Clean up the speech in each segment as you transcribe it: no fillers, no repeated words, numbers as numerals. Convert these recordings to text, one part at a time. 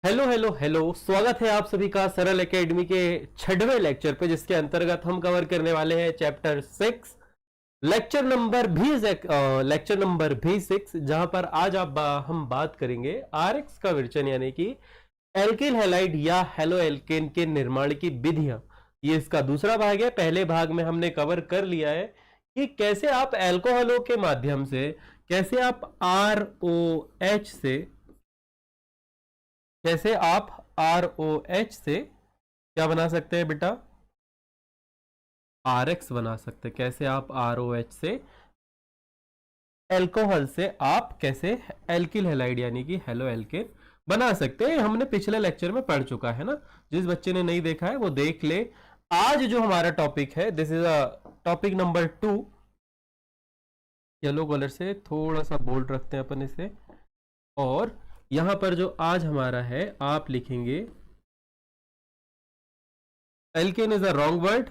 Hello hello hello, स्वागत है आप सभी का सरल एकेडमी के 6वें लेक्चर पे, जिसके अंतर्गत हम कवर करने वाले हैं चैप्टर 6, लेक्चर नंबर भी 6, जहां पर आज हम बात करेंगे आरएक्स का विरचन, यानी कि एल्किल हैलाइड या हेलो एल्केन के निर्माण की विधियां। ये इसका दूसरा भाग है। पहले भाग में हमने कवर कर लिया है कि कैसे आप एल्कोहलों के माध्यम से, कैसे आप ROH से, कैसे आप ROH से क्या बना सकते हैं बेटा, RX बना सकते हैं। कैसे आप ROH से, एल्कोहल से आप कैसे एल्किल हैलाइड यानी कि हेलो एल्केन बना सकते हैं। हमने पिछले लेक्चर में पढ़ चुका है ना। जिस बच्चे ने नहीं देखा है वो देख ले। आज जो हमारा टॉपिक है, this is a topic number 2। Yellow colour से थोड़ा सा बोल्ड रखते हैं अपन इसे। और यहां पर जो आज हमारा है, आप लिखेंगे alkane is a wrong word.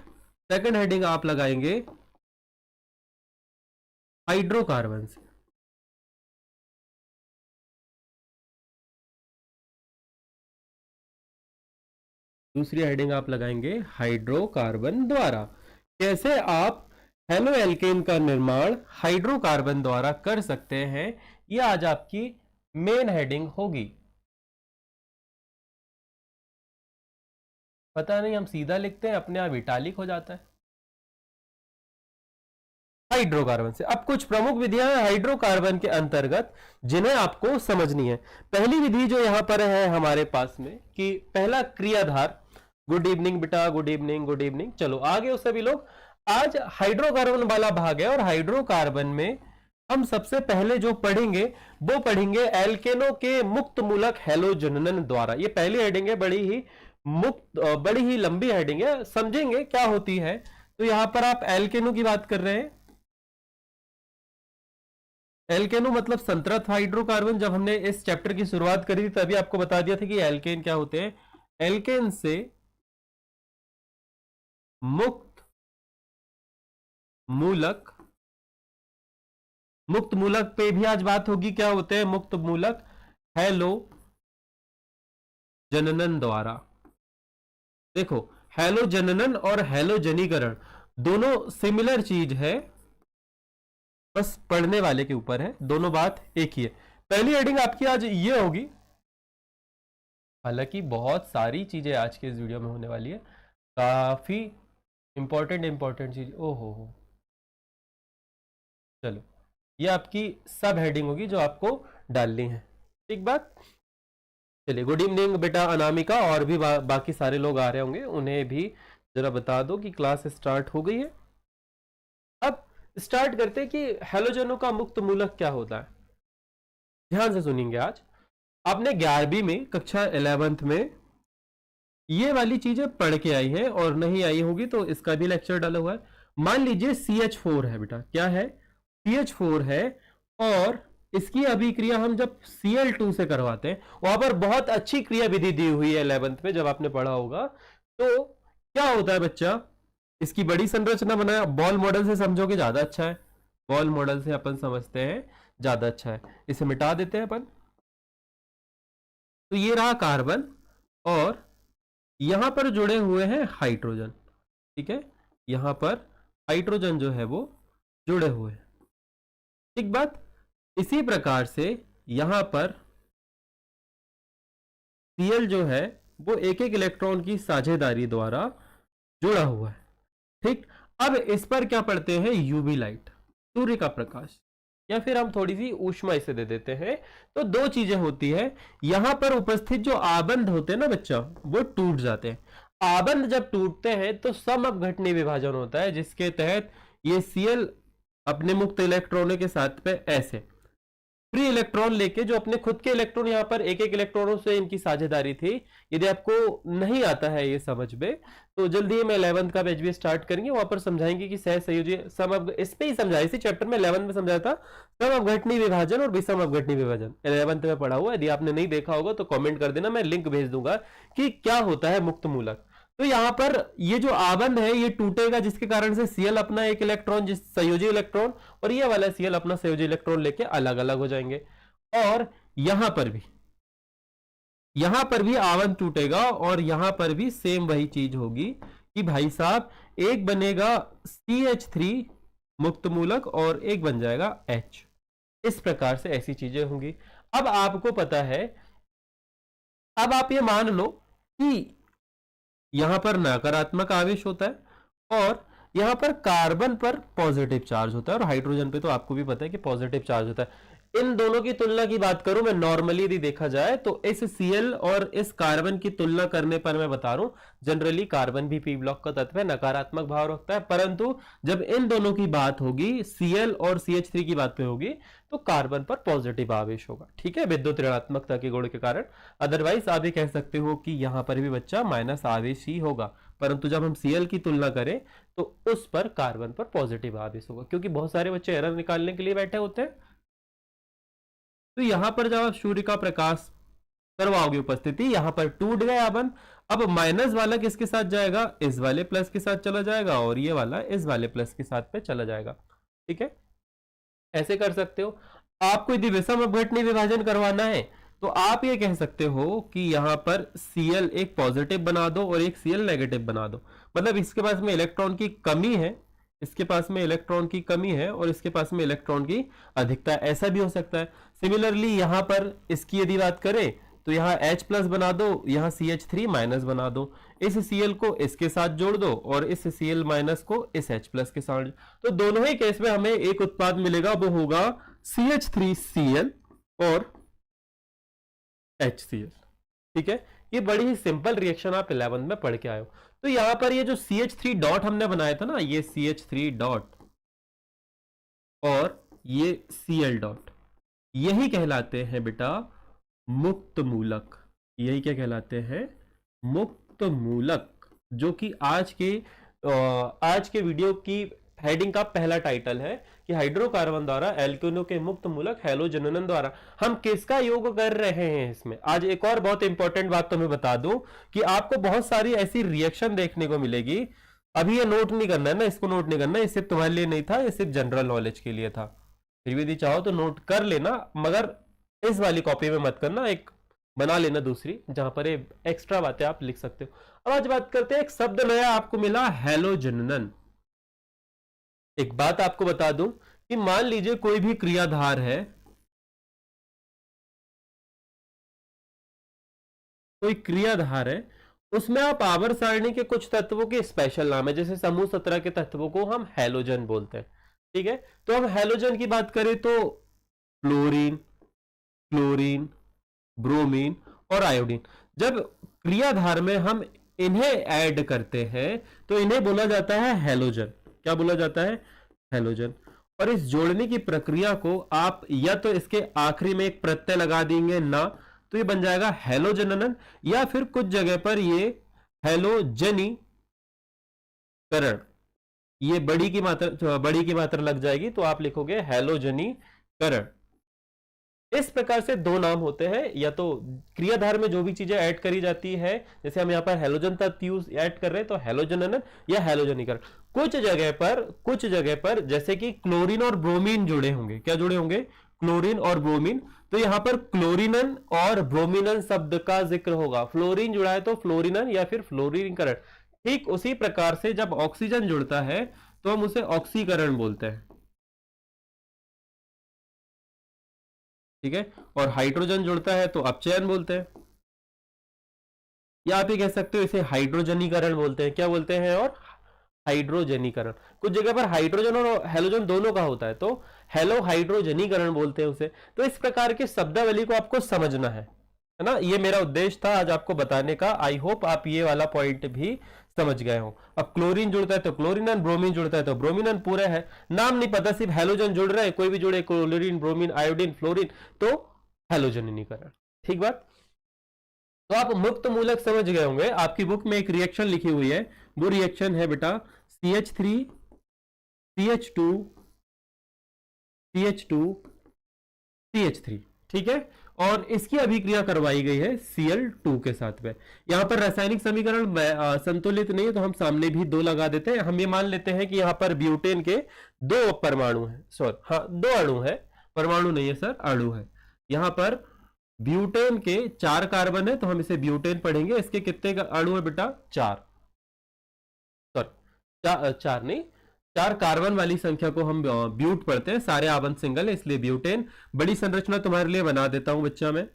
Second heading आप लगाएंगे हाइड्रोकार्बन से। दूसरी हेडिंग आप लगाएंगे हाइड्रोकार्बन द्वारा। कैसे आप हेलो एल्केन का निर्माण हाइड्रोकार्बन द्वारा कर सकते हैं, यह आज आपकी मेन हेडिंग होगी। पता नहीं, हम सीधा लिखते हैं, अपने आप इटालिक हो जाता है। हाइड्रोकार्बन से अब कुछ प्रमुख विधियां हैं हाइड्रोकार्बन के अंतर्गत, जिन्हें आपको समझनी है। पहली विधि जो यहां पर है हमारे पास में, कि पहला क्रियाधार। गुड इवनिंग बेटा, गुड इवनिंग, गुड इवनिंग। चलो आगे हो सभी लोग। आज हाइड्रोकार्बन वाला भाग है, और हाइड्रोकार्बन में हम सबसे पहले जो पढ़ेंगे वो पढ़ेंगे एल्केनों के मुक्त मूलक हैलोजनन द्वारा। ये पहली हेडिंग है, बड़ी ही लंबी हेडिंग है, समझेंगे क्या होती है। तो यहां पर आप एल्केनों की बात कर रहे हैं। एल्केनो मतलब संतृप्त हाइड्रोकार्बन। जब हमने इस चैप्टर की शुरुआत करी थी तभी आपको बता दिया था कि एल्केन क्या होते हैं। एल्केन से मुक्त मूलक, मुक्त मूलक पे भी आज बात होगी। क्या होते हैं मुक्त मूलक? हेलो जननन द्वारा। देखो, हेलो जननन और हेलोजनीकरण दोनों सिमिलर चीज है, बस पढ़ने वाले के ऊपर है। दोनों बात एक ही है। पहली हेडिंग आपकी आज ये होगी। हालांकि बहुत सारी चीजें आज के इस वीडियो में होने वाली है, काफी इंपॉर्टेंट चीज। ओहो हो, चलो ये आपकी सब हेडिंग होगी जो आपको डालनी है। ठीक बात। चलिए, गुड इवनिंग बेटा अनामिका, और भी बाकी सारे लोग आ रहे होंगे, उन्हें भी जरा बता दो कि क्लास स्टार्ट हो गई है। अब स्टार्ट करते हैं कि हेलोजनों का मुक्त मूलक क्या होता है। ध्यान से सुनेंगे। आज आपने 11वीं में, कक्षा 11th में ये वाली चीजें पढ़ के आई है, और नहीं आई होगी तो इसका भी लेक्चर डाला हुआ है। मान लीजिए CH4 है बेटा। क्या है? CH4 है, और इसकी अभिक्रिया हम जब Cl2 से करवाते हैं, वहां पर बहुत अच्छी क्रिया विधि दी हुई है 11th में, जब आपने पढ़ा होगा। तो क्या होता है बच्चा, इसकी बड़ी संरचना बनाया। बॉल मॉडल से समझोगे ज्यादा अच्छा है। बॉल मॉडल से अपन समझते हैं ज्यादा अच्छा है। इसे मिटा देते हैं अपन। तो ये रहा कार्बन, और यहां पर जुड़े हुए हैं हाइड्रोजन। ठीक है, यहां पर हाइड्रोजन जो है वो जुड़े हुए हैं। ठीक बात। इसी प्रकार से यहां पर Cl जो है वो एक एक इलेक्ट्रॉन की साझेदारी द्वारा जुड़ा हुआ है। ठीक। अब इस पर क्या पढ़ते हैं? यूवी लाइट, सूर्य का प्रकाश, या फिर हम थोड़ी सी ऊष्मा इसे दे देते हैं। तो दो चीजें होती है, यहां पर उपस्थित जो आबंध होते हैं ना बच्चा, वो टूट जाते हैं। आबंध जब टूटते हैं तो समअपघटनीय विभाजन होता है, जिसके तहत ये Cl अपने मुक्त इलेक्ट्रॉनों के साथ पे ऐसे फ्री इलेक्ट्रॉन लेके, जो अपने खुद के इलेक्ट्रॉन, यहां पर एक एक इलेक्ट्रॉनों से इनकी साझेदारी थी। यदि आपको नहीं आता है ये समझ में, तो जल्दी ही मैं 11th का बैच भी स्टार्ट करेंगे, वहां पर समझाएंगे कि सहसंयोजी इस पे ही समझाया, इसी चैप्टर में 11th में समझाया था समअपघटनीय विभाजन और विषमअपघटनीय विभाजन। 11th में पढ़ा हुआ। यदि आपने नहीं देखा होगा तो कमेंट कर देना, मैं लिंक भेज दूंगा कि क्या होता है मुक्त मूलक। तो यहां पर ये जो आबंध है ये टूटेगा, जिसके कारण से Cl अपना एक इलेक्ट्रॉन, जिस संयोजी इलेक्ट्रॉन, और ये वाला Cl अपना संयोजी इलेक्ट्रॉन लेके अलग अलग हो जाएंगे। और यहां पर भी यहां पर भी आवन टूटेगा और यहां पर भी सेम वही चीज होगी कि भाई साहब एक बनेगा CH3 मुक्त मूलक और एक बन जाएगा H। इस प्रकार से ऐसी चीजें होंगी। अब आपको पता है, अब आप ये मान लो कि यहां पर नकारात्मक आवेश होता है और यहां पर कार्बन पर पॉजिटिव चार्ज होता है और हाइड्रोजन पे तो आपको भी पता है कि पॉजिटिव चार्ज होता है। इन दोनों की तुलना की बात करूं मैं, नॉर्मली यदि देखा जाए तो इस Cl और इस कार्बन की तुलना करने पर मैं बता रहा हूं, जनरली कार्बन भी p ब्लॉक का तत्व है, नकारात्मक भाव रखता है, परंतु जब इन दोनों की बात होगी, Cl और CH3 की बात पे होगी, तो कार्बन पर पॉजिटिव आवेश होगा। ठीक है, विद्युत ऋणात्मकता के गुण के कारण। अदरवाइज आप ये कह सकते हो कि यहां पर भी बच्चा माइनस आवेश ही होगा, परंतु जब हम Cl की तुलना करें तो उस पर कार्बन पर पॉजिटिव आवेश होगा, क्योंकि बहुत सारे बच्चे एरर निकालने के लिए बैठे होते हैं। तो यहां पर जब आप सूर्य का प्रकाश करवाओगे उपस्थिति, यहां पर टूट गया बंद। अब माइनस वाला किसके साथ जाएगा, इस वाले प्लस के साथ चला जाएगा और ये वाला इस वाले प्लस के साथ पे चला जाएगा। ठीक है, ऐसे कर सकते हो। आपको यदि विषम अपघटनीय विभाजन करवाना है तो आप ये कह सकते हो कि यहां पर Cl एक पॉजिटिव बना दो और एक Cl नेगेटिव बना दो। मतलब इसके पास में इलेक्ट्रॉन की कमी है, इसके पास में इलेक्ट्रॉन की कमी है और इसके पास में इलेक्ट्रॉन की अधिकता, ऐसा भी हो सकता है। सिमिलरली यहां पर इसकी यदि बात करें तो यहां H प्लस बना दो, यहां CH3 माइनस बना दो, इस Cl को इसके साथ जोड़ दो और इस Cl माइनस को इस H प्लस के साथ। तो दोनों ही केस में हमें एक उत्पाद मिलेगा, वो होगा CH3Cl और HCl। ठीक है, ये बड़ी ही सिंपल रिएक्शन आप 11th में पढ़ के आए हो। तो यहां पर ये जो CH3 डॉट हमने बनाया था ना, ये CH3 डॉट और ये Cl डॉट, यही कहलाते हैं बेटा मुक्त मूलक। यही क्या कहलाते हैं, मुक्त मूलक, जो कि आज के वीडियो की हेडिंग का पहला टाइटल है कि हाइड्रोकार्बन द्वारा एल्केनों के मुक्त मूलक हैलोजनन द्वारा हम किसका योग कर रहे हैं। इसमें आज एक और बहुत इंपॉर्टेंट बात तो मैं बता दूं कि आपको बहुत सारी ऐसी रिएक्शन देखने को मिलेगी। अभी ये नोट नहीं करना है ना, इसको नोट नहीं करना, ये सिर्फ तुम्हारे लिए नहीं था, ये सिर्फ जनरल नॉलेज के लिए था। फिर भी यदि चाहो तो नोट कर लेना, मगर इस वाली कॉपी में मत करना, एक बना लेना दूसरी, जहां पर ये एक्स्ट्रा बातें आप लिख सकते हो। अब आज बात करते हैं, एक शब्द नया आपको मिला, हैलोजनन। एक बात आपको बता दूं कि मान लीजिए कोई भी क्रियाधार है, कोई क्रियाधार है, उसमें आप आवर्त सारणी के कुछ तत्वों के स्पेशल नाम है, जैसे समूह 17 के तत्वों को हम हैलोजन बोलते हैं। ठीक है, तो हम हैलोजन की बात करें तो फ्लोरीन, क्लोरीन, ब्रोमीन और आयोडीन, जब क्रियाधार में हम इन्हें ऐड करते हैं तो इन्हें बोला जाता है हैलोजन। क्या बोला जाता है, हैलोजन। और इस जोड़ने की प्रक्रिया को आप या तो इसके आखिरी में एक प्रत्यय लगा देंगे ना, तो ये बन जाएगा हैलोजनन, या फिर कुछ जगह पर ये हैलोजनीकरण, ये बड़ी की मात्रा लग जाएगी तो आप लिखोगे हैलोजनीकरण। इस प्रकार से दो नाम होते हैं, या तो क्रियाधार में जो भी चीजें ऐड करी जाती है, जैसे हम यहाँ पर हैलोजन तत्व यूज ऐड कर रहे हैं तो हैलोजनन या हैलोजनीकरण। कुछ जगह पर जैसे कि क्लोरीन और ब्रोमीन जुड़े होंगे, क्या जुड़े होंगे, क्लोरीन और ब्रोमीन, तो यहां पर क्लोरीनन और ब्रोमीनन शब्द का जिक्र होगा। फ्लोरीन जुड़ा है तो फ्लोरीनन या फिर फ्लोरीनीकरण। ठीक उसी प्रकार से जब ऑक्सीजन जुड़ता है तो हम उसे ऑक्सीकरण बोलते हैं। ठीक है, और हाइड्रोजन जुड़ता है तो अपचयन बोलते हैं, या आप ये कह सकते हो इसे हाइड्रोजनीकरण बोलते हैं। क्या बोलते हैं, और हाइड्रोजनीकरण। कुछ जगह पर हाइड्रोजन और हेलोजन दोनों का होता है तो हेलो हाइड्रोजनीकरण बोलते हैं उसे। तो इस प्रकार के शब्दावली को आपको समझना है ना, ये मेरा उद्देश्य था आज आपको बताने का। आई होप आप ये वाला पॉइंट भी समझ गए हो। अब क्लोरीन जुड़ता है तो क्लोरीनन, ब्रोमीन जुड़ता है तो ब्रोमीनन, पूरा है, नाम नहीं पता, सिर्फ हेलोजन जुड़ रहा है, कोई भी जुड़े, क्लोरीन, ब्रोमीन, आयोडीन, फ्लोरीन, तो हेलोजनीकरण। ठीक बात। तो आप मुक्त मूलक समझ गए होंगे। आपकी बुक में एक रिएक्शन लिखी हुई है, वो रिएक्शन है बेटा CH3 CH2 CH2 CH3। ठीक है, और इसकी अभिक्रिया करवाई गई है Cl2 के साथ में। यहां पर रासायनिक समीकरण संतुलित नहीं है तो हम सामने भी 2 लगा देते हैं। हम ये मान लेते हैं कि यहां पर ब्यूटेन के 2 परमाणु हैं, सॉरी हाँ 2 अणु है, परमाणु नहीं है सर, अणु है। यहां पर ब्यूटेन के 4 कार्बन है तो हम इसे ब्यूटेन पढ़ेंगे। इसके कितने अणु है बेटा? 4, सॉरी 4 नहीं, 4 कार्बन वाली संख्या को हम ब्यूट पढ़ते हैं, सारे आबंध सिंगल है इसलिए ब्यूटेन। बड़ी संरचना तुम्हारे लिए बना देता हूं बच्चा मैं।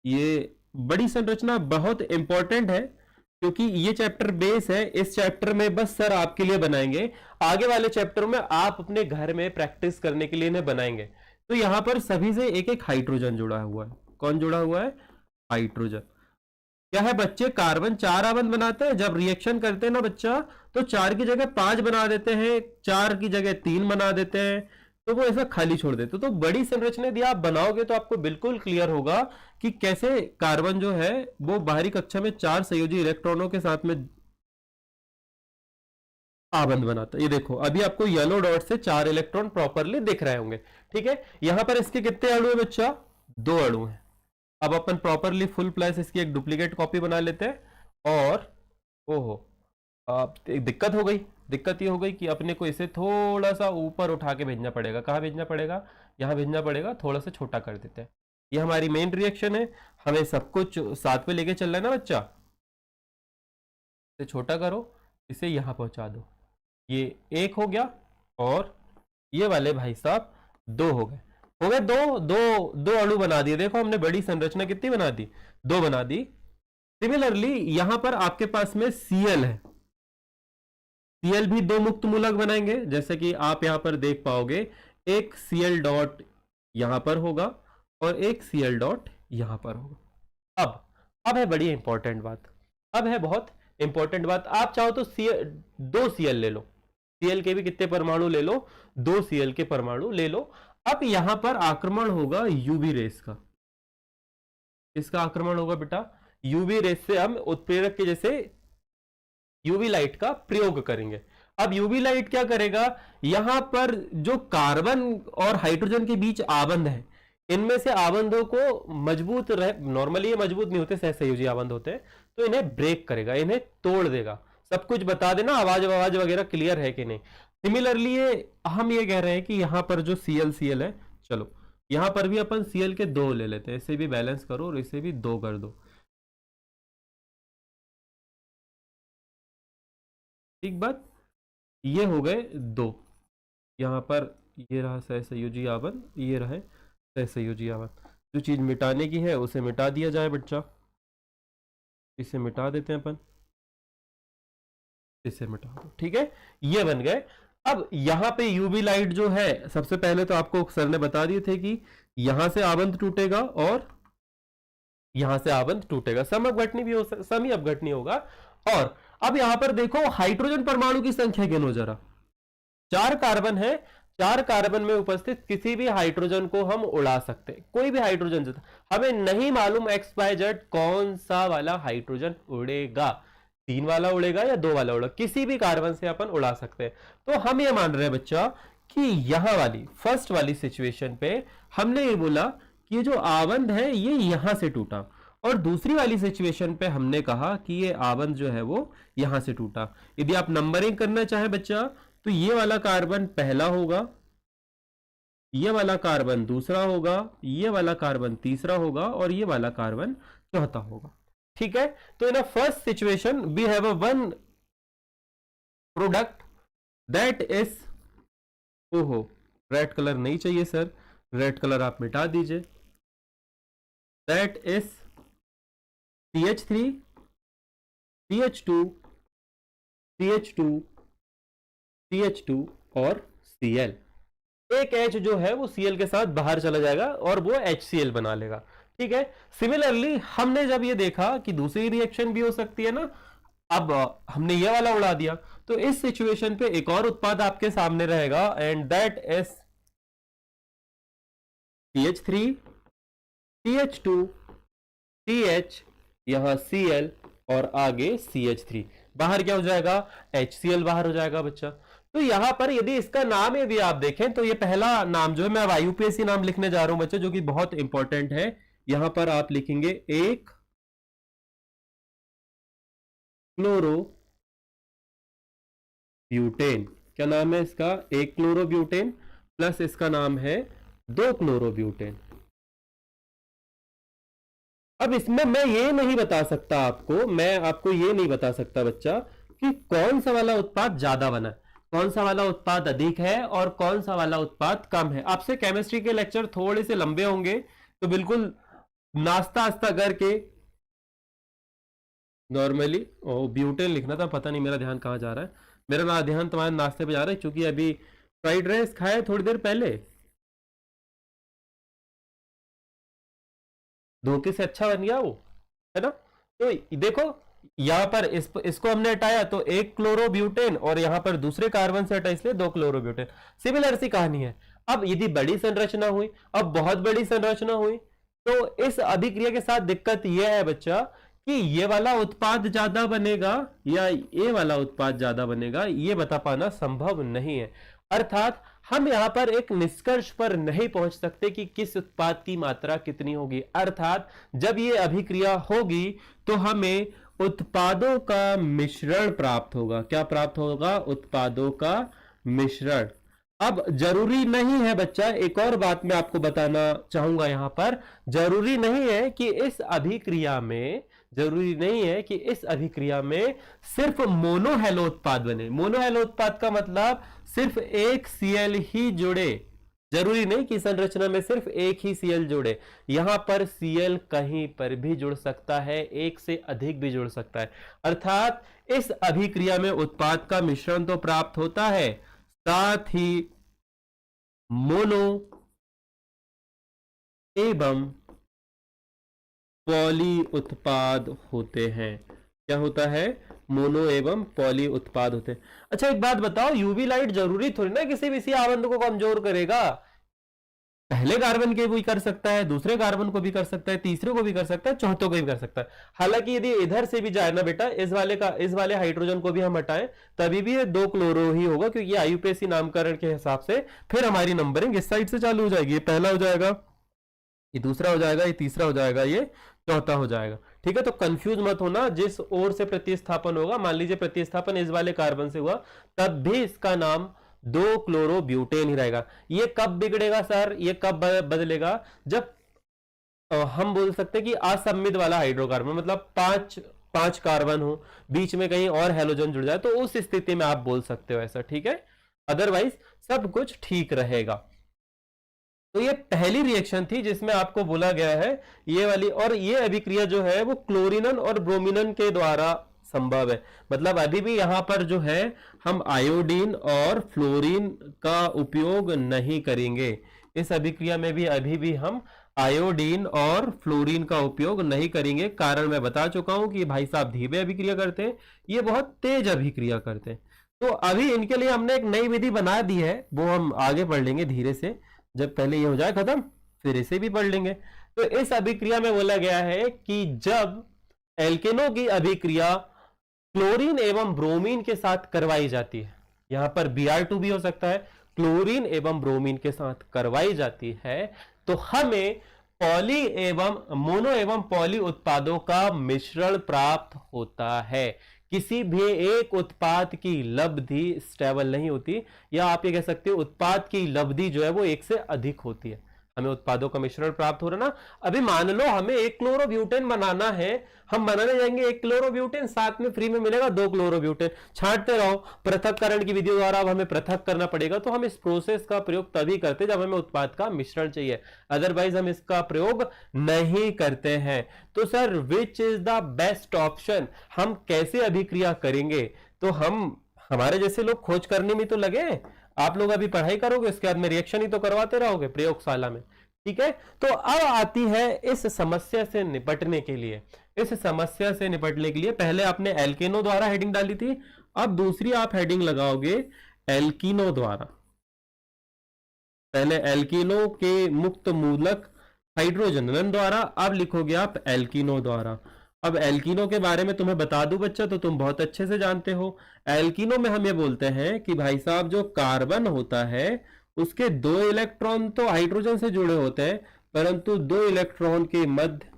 ये बड़ी संरचना बहुत इंपॉर्टेंट है क्योंकि ये चैप्टर बेस है। इस चैप्टर में बस सर आपके लिए बनाएंगे, आगे वाले चैप्टर में आप अपने घर में प्रैक्टिस करने के लिए इन्हें बनाएंगे। तो यहां पर सभी से एक एक हाइड्रोजन जुड़ा हुआ है। कौन जुड़ा हुआ है? हाइड्रोजन। क्या है बच्चे? कार्बन 4 आबंध बनाते हैं, जब रिएक्शन करते हैं ना बच्चा तो 4 की जगह 5 बना देते हैं, 4 की जगह 3 बना देते हैं, तो वो ऐसा खाली छोड़ देते। तो बड़ी संरचना यदि आप बनाओगे तो आपको बिल्कुल क्लियर होगा कि कैसे कार्बन जो है वो बाहरी कक्षा में 4 संयोजी इलेक्ट्रॉनों के साथ में आबंध बनाता है। ये देखो अभी आपको येलो डॉट से 4 इलेक्ट्रॉन प्रॉपरली दिख रहे होंगे, ठीक है। यहां पर इसके कितने अणु है बच्चा? 2 अणु है। अब अपन प्रॉपरली फुल प्लस इसकी एक डुप्लीकेट कॉपी बना लेते हैं। और ओहो, अब एक दिक्कत हो गई। दिक्कत ये हो गई कि अपने को इसे थोड़ा सा ऊपर उठा के भेजना पड़ेगा। कहाँ भेजना पड़ेगा? यहाँ भेजना पड़ेगा। थोड़ा सा छोटा कर देते हैं। ये हमारी मेन रिएक्शन है, हमें सब कुछ साथ में लेके चलना है ना बच्चा। इसे छोटा करो, इसे यहाँ पहुंचा दो। ये 1 हो गया और ये वाले भाई साहब 2 हो गए। हो गए दो दो दो अणु बना दिए। देखो हमने बड़ी संरचना कितनी बना दी? 2 बना दी। सिमिलरली यहां पर आपके पास में Cl है। Cl भी 2 मुक्त मूलक बनाएंगे, जैसे कि आप यहां पर देख पाओगे। एक Cl डॉट यहां पर होगा और एक Cl डॉट यहां पर होगा। अब है बड़ी इंपॉर्टेंट बात। अब है बहुत इंपॉर्टेंट बात। आप चाहो तो 2 Cl ले लो, Cl के भी कितने परमाणु ले लो? 2 Cl के परमाणु ले लो। अब यहां पर आक्रमण होगा यूवी रेस का। इसका आक्रमण होगा बेटा यूवी रेस से। हम उत्प्रेरक के जैसे यूवी लाइट का प्रयोग करेंगे। अब यूवी लाइट क्या करेगा? यहां पर जो कार्बन और हाइड्रोजन के बीच आबंध है, इनमें से आबंधों को मजबूत रहे, नॉर्मली ये मजबूत नहीं होते, सहसंयोजी आबंध होते हैं, तो इन्हें ब्रेक करेगा, इन्हें तोड़ देगा। सब कुछ बता देना, आवाज वगैरह क्लियर है कि नहीं। सिमिलरली ये हम ये कह रहे हैं कि यहां पर जो Cl है, चलो यहां पर भी अपन Cl के 2 ले लेते हैं। इसे भी बैलेंस करो और इसे भी 2 कर दो। ठीक बात। ये हो गए 2। यहां पर ये रहा सहसंयोजी आबंध, ये रहे सहसंयोजी आबंध। जो चीज मिटाने की है उसे मिटा दिया जाए बच्चा। इसे मिटा देते हैं अपन, इसे मिटा दो, ठीक है। ये बन गए। अब यहां पे यूवी लाइट जो है, सबसे पहले तो आपको सर ने बता दिए थे कि यहां से आबंध टूटेगा और यहां से आबंध टूटेगा। सम अपघटनी भी हो, सम ही अपघटनी होगा। और अब यहां पर देखो हाइड्रोजन परमाणु की संख्या गिनो जरा। 4 कार्बन है, 4 कार्बन में उपस्थित किसी भी हाइड्रोजन को हम उड़ा सकते हैं। कोई भी हाइड्रोजन, हमें नहीं मालूम XYZ कौन सा वाला हाइड्रोजन उड़ेगा, 3 वाला उड़ेगा या 2 वाला उड़ेगा, किसी भी कार्बन से अपन उड़ा सकते हैं। तो हम ये मान रहे हैं बच्चा कि यहां वाली फर्स्ट वाली सिचुएशन पे हमने ये बोला कि ये जो आबंध है ये यहां से टूटा, और दूसरी वाली सिचुएशन पे हमने कहा कि ये आबंध जो है वो यहां से टूटा। यदि आप नंबरिंग करना चाहें बच्चा तो ये वाला कार्बन पहला होगा, ये वाला कार्बन दूसरा होगा, ये वाला कार्बन तीसरा होगा और ये वाला कार्बन चौथा होगा। ठीक है। तो in a first situation we have a one product that is, ओहो रेड कलर नहीं चाहिए सर, रेड कलर आप मिटा दीजिए। That is CH3 CH2 CH2 CH2 और Cl। एक H जो है वो Cl के साथ बाहर चला जाएगा और वो HCl बना लेगा। ठीक है। सिमिलरली हमने जब ये देखा कि दूसरी रिएक्शन भी हो सकती है ना, अब हमने ये वाला उड़ा दिया, तो इस सिचुएशन पे एक और उत्पाद आपके सामने रहेगा and that is CH3 CH2 CH, यहां Cl और आगे CH3। बाहर क्या हो जाएगा? HCl बाहर हो जाएगा बच्चा। तो यहां पर यदि इसका नाम यदि आप देखें तो ये पहला नाम जो है, मैं IUPAC नाम लिखने जा रहा हूं बच्चा, जो कि बहुत इंपॉर्टेंट है। यहां पर आप लिखेंगे 1 क्लोरो ब्यूटेन। क्या नाम है इसका? 1 क्लोरो ब्यूटेन प्लस इसका नाम है 2 क्लोरो ब्यूटेन। अब इसमें मैं ये नहीं बता सकता आपको, मैं आपको ये नहीं बता सकता बच्चा कि कौन सा वाला उत्पाद ज्यादा बना है, कौन सा वाला उत्पाद अधिक है और कौन सा वाला उत्पाद कम है। आपसे केमिस्ट्री के लेक्चर थोड़े से लंबे होंगे, तो बिल्कुल नाश्ता आस्ता करके नॉर्मली ब्यूटेन लिखना था, पता नहीं मेरा ध्यान कहाँ जा रहा है, मेरा ना ध्यान तुम्हारे नाश्ते पे जा रहा है, क्योंकि अभी फ्राइड राइस खाए थोड़ी देर पहले, धोखे से अच्छा बन गया वो, है ना। तो देखो यहाँ पर इसको हमने हटाया तो एक क्लोरोब्यूटेन, और यहाँ पर दूसरे कार्बन से हटा इसलिए दो क्लोरोब्यूटेन। सिमिलर सी कहानी है। अब यदि बड़ी संरचना हुई, अब बहुत बड़ी संरचना हुई, तो इस अभिक्रिया के साथ दिक्कत यह है बच्चा कि ये वाला उत्पाद ज्यादा बनेगा या ये वाला उत्पाद ज्यादा बनेगा, ये बता पाना संभव नहीं है। अर्थात हम यहां पर एक निष्कर्ष पर नहीं पहुंच सकते कि किस उत्पाद की मात्रा कितनी होगी। अर्थात जब ये अभिक्रिया होगी तो हमें उत्पादों का मिश्रण प्राप्त होगा। क्या प्राप्त होगा? उत्पादों का मिश्रण। अब जरूरी नहीं है बच्चा, एक और बात मैं आपको बताना चाहूंगा यहां पर, जरूरी नहीं है कि इस अभिक्रिया में, जरूरी नहीं है कि इस अभिक्रिया में सिर्फ मोनोहेलो उत्पाद बने। मोनोहेलो उत्पाद का मतलब सिर्फ एक Cl ही जुड़े, जरूरी नहीं कि संरचना में सिर्फ एक ही Cl जुड़े। यहां पर Cl कहीं पर भी जुड़ सकता है, एक से अधिक भी जुड़ सकता है। अर्थात इस अभिक्रिया में उत्पाद का मिश्रण तो प्राप्त होता है, साथ ही मोनो एवं पॉली उत्पाद होते हैं। क्या होता है? मोनो एवं पॉली उत्पाद होते हैं। अच्छा एक बात बताओ, यूवी लाइट जरूरी थोड़ी ना किसी भी आबंध को कमजोर करेगा। पहले कार्बन के भी कर सकता है, दूसरे कार्बन को भी कर सकता है, तीसरे को भी कर सकता है, चौथे को भी कर सकता है। हालांकि यदि इधर से भी जाए ना बेटा, इस वाले हाइड्रोजन को भी हम हटाएं तभी भी ये दो क्लोरो ही होगा, क्योंकि आईयूपीएसी नामकरण के हिसाब से फिर हमारी नंबरिंग इस साइड से चालू हो जाएगी। ये पहला हो जाएगा, ये दूसरा हो जाएगा, ये तीसरा हो जाएगा, ये चौथा हो जाएगा। ठीक है, तो कंफ्यूज मत होना, जिस ओर से प्रतिस्थापन होगा, मान लीजिए प्रतिस्थापन इस वाले कार्बन से हुआ, तब भी इसका नाम दो क्लोरोब्यूटेन ही रहेगा। ये कब बिगड़ेगा सर, ये कब बदलेगा? जब हम बोल सकते हैं कि असम्मित वाला हाइड्रोकार्बन, मतलब पांच कार्बन हो, बीच में कहीं और हेलोजन जुड़ जाए, तो उस स्थिति में आप बोल सकते हो ऐसा। ठीक है, अदरवाइज सब कुछ ठीक रहेगा। तो ये पहली रिएक्शन थी जिसमें आपको बोला गया है ये वाली, और ये अभिक्रिया जो है वो क्लोरिनन और ब्रोमिनन के द्वारा संभव है। मतलब अभी भी यहां पर जो है हम आयोडीन और फ्लोरीन का उपयोग नहीं करेंगे। इस अभिक्रिया में भी अभी भी हम आयोडीन और फ्लोरीन का उपयोग नहीं करेंगे। कारण मैं बता चुका हूं कि भाई साहब धीमे अभिक्रिया करते हैं, ये बहुत तेज अभिक्रिया करते हैं। तो अभी इनके लिए हमने एक नई विधि बना दी है, वो हम आगे पढ़ लेंगे धीरे से, जब पहले ये हो जाए खत्म फिर इसे भी पढ़ लेंगे। तो इस अभिक्रिया में बोला गया है कि जब एल्केनों की अभिक्रिया क्लोरीन एवं ब्रोमीन के साथ करवाई जाती है, यहां पर Br2 भी हो सकता है, क्लोरीन एवं ब्रोमीन के साथ करवाई जाती है, तो हमें पॉली एवं मोनो एवं पॉली उत्पादों का मिश्रण प्राप्त होता है। किसी भी एक उत्पाद की लब्धि स्टेबल नहीं होती, या आप ये कह सकते हो उत्पाद की लब्धि जो है वो एक से अधिक होती है। हमें उत्पादों का मिश्रण प्राप्त हो रहा ना। अभी मान लो हमें एक क्लोरोब्यूटेन बनाना है, हम बनाने जाएंगे एक क्लोरोब्यूटेन, साथ में फ्री में मिलेगा दो क्लोरोब्यूटेन, छांटते रहो, पृथक्करण की विधि द्वारा अब हमें पृथक करना पड़ेगा। तो हम इस प्रोसेस का प्रयोग तभी करते जब हमें उत्पाद का मिश्रण चाहिए, अदरवाइज हम इसका प्रयोग नहीं करते हैं। तो sir which is the best option, हम कैसे अभिक्रिया करेंगे? तो हमारे जैसे लोग खोज करने में तो लगे, आप लोग अभी पढ़ाई करोगे, उसके बाद में रिएक्शन ही तो करवाते रहोगे प्रयोगशाला में। ठीक है, तो अब आती है इस समस्या से निपटने के लिए। इस समस्या से निपटने के लिए पहले आपने एल्केनो द्वारा हेडिंग डाली थी, अब दूसरी आप हेडिंग लगाओगे एल्कीनो द्वारा। पहले एल्कीनो के मुक्त मूलक हाइड्रोजन द्वारा, अब लिखोगे आप एल्कीनो द्वारा। अब एल्कीनो के बारे में तुम्हें बता दूं बच्चा, तो तुम बहुत अच्छे से जानते हो। एल्कीनो में हम ये बोलते हैं कि भाई साहब जो कार्बन होता है उसके दो इलेक्ट्रॉन तो हाइड्रोजन से जुड़े होते हैं, परंतु दो इलेक्ट्रॉन के मध्य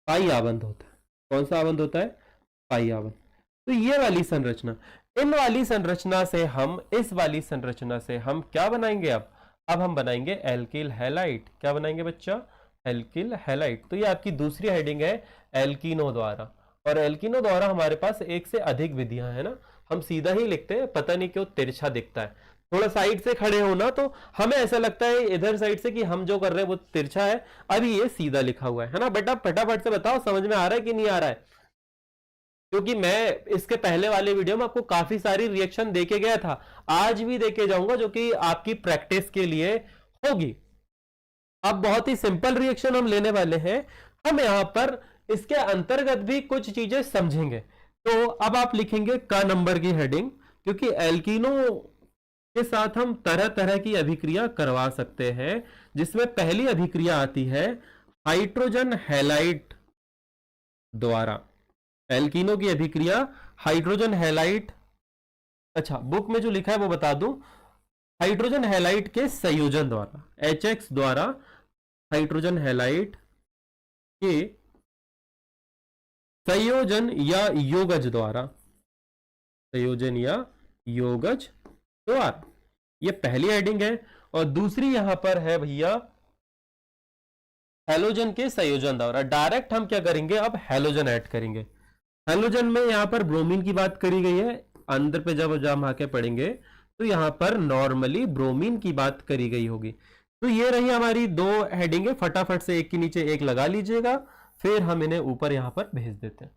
पाई आबंध होता है। कौन सा आबंध होता है? पाई आबंध। तो ये वाली संरचना, इन वाली संरचना से हम, इस वाली संरचना से हम क्या बनाएंगे? अब हम बनाएंगे एल्किल हैलाइड। क्या बनाएंगे बच्चा? Alkyl halide. तो ये आपकी दूसरी हेडिंग है एल्कीनो द्वारा, और एल्कीनो द्वारा हमारे पास एक से अधिक विधियां है ना, हम सीधा ही लिखते हैं, पता नहीं क्यों तिरछा दिखता है, थोड़ा साइड से खड़े हो ना तो हमें ऐसा लगता है इधर साइड से कि हम जो कर रहे हैं वो तिरछा है, अभी ये सीधा लिखा हुआ है ना। बेटा फटाफट से बताओ समझ में आ रहा है कि नहीं आ रहा है, क्योंकि मैं इसके पहले वाले वीडियो में आपको काफी सारी रिएक्शन देके गया था, आज भी देके जाऊंगा जो कि आपकी प्रैक्टिस के लिए होगी। अब बहुत ही सिंपल रिएक्शन हम लेने वाले हैं, हम यहां पर इसके अंतर्गत भी कुछ चीजें समझेंगे। तो अब आप लिखेंगे क नंबर की हेडिंग, क्योंकि एल्कीनो के साथ हम तरह तरह की अभिक्रिया करवा सकते हैं, जिसमें पहली अभिक्रिया आती है हाइड्रोजन हैलाइड द्वारा। एल्कीनो की अभिक्रिया हाइड्रोजन हैलाइड, अच्छा बुक में जो लिखा है वो बता दूं, हाइड्रोजन हैलाइड के संयोजन द्वारा, HX द्वारा हाइड्रोजन हैलाइड के संयोजन या योगज द्वारा, संयोजन या योगज द्वारा, ये पहली हेडिंग है। और दूसरी यहां पर है भैया हैलोजन के संयोजन द्वारा। डायरेक्ट हम क्या करेंगे, अब हैलोजन ऐड करेंगे। हैलोजन में यहां पर ब्रोमीन की बात करी गई है, अंदर पे जब जम आके पढ़ेंगे तो यहां पर नॉर्मली ब्रोमीन की बात करी गई होगी। तो ये रही हमारी दो हेडिंगें, फटाफट से एक के नीचे एक लगा लीजिएगा, फिर हम इन्हें ऊपर यहां पर भेज देते हैं।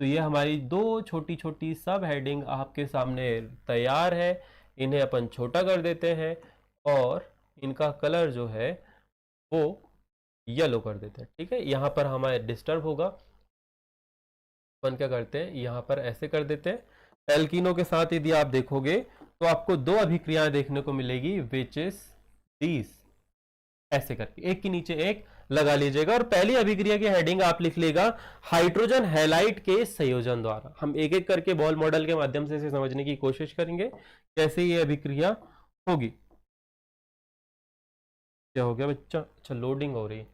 तो ये हमारी दो छोटी छोटी सब हेडिंग आपके सामने तैयार है, इन्हें अपन छोटा कर देते हैं और इनका कलर जो है वो येलो कर देते हैं। ठीक है, यहां पर हमारे डिस्टर्ब होगा, अपन क्या करते हैं यहां पर ऐसे कर देते हैं। एल्कीनो के साथ यदि आप देखोगे तो आपको दो अभिक्रियाएं देखने को मिलेगी, विच इज दीज, ऐसे करके एक के नीचे एक लगा लीजिएगा। और पहली अभिक्रिया की हेडिंग आप लिख लेगा हाइड्रोजन हैलाइड के संयोजन द्वारा। हम एक एक करके बॉल मॉडल के माध्यम से इसे समझने की कोशिश करेंगे कैसे ये अभिक्रिया होगी। क्या हो गया बच्चा, अच्छा लोडिंग हो रही है,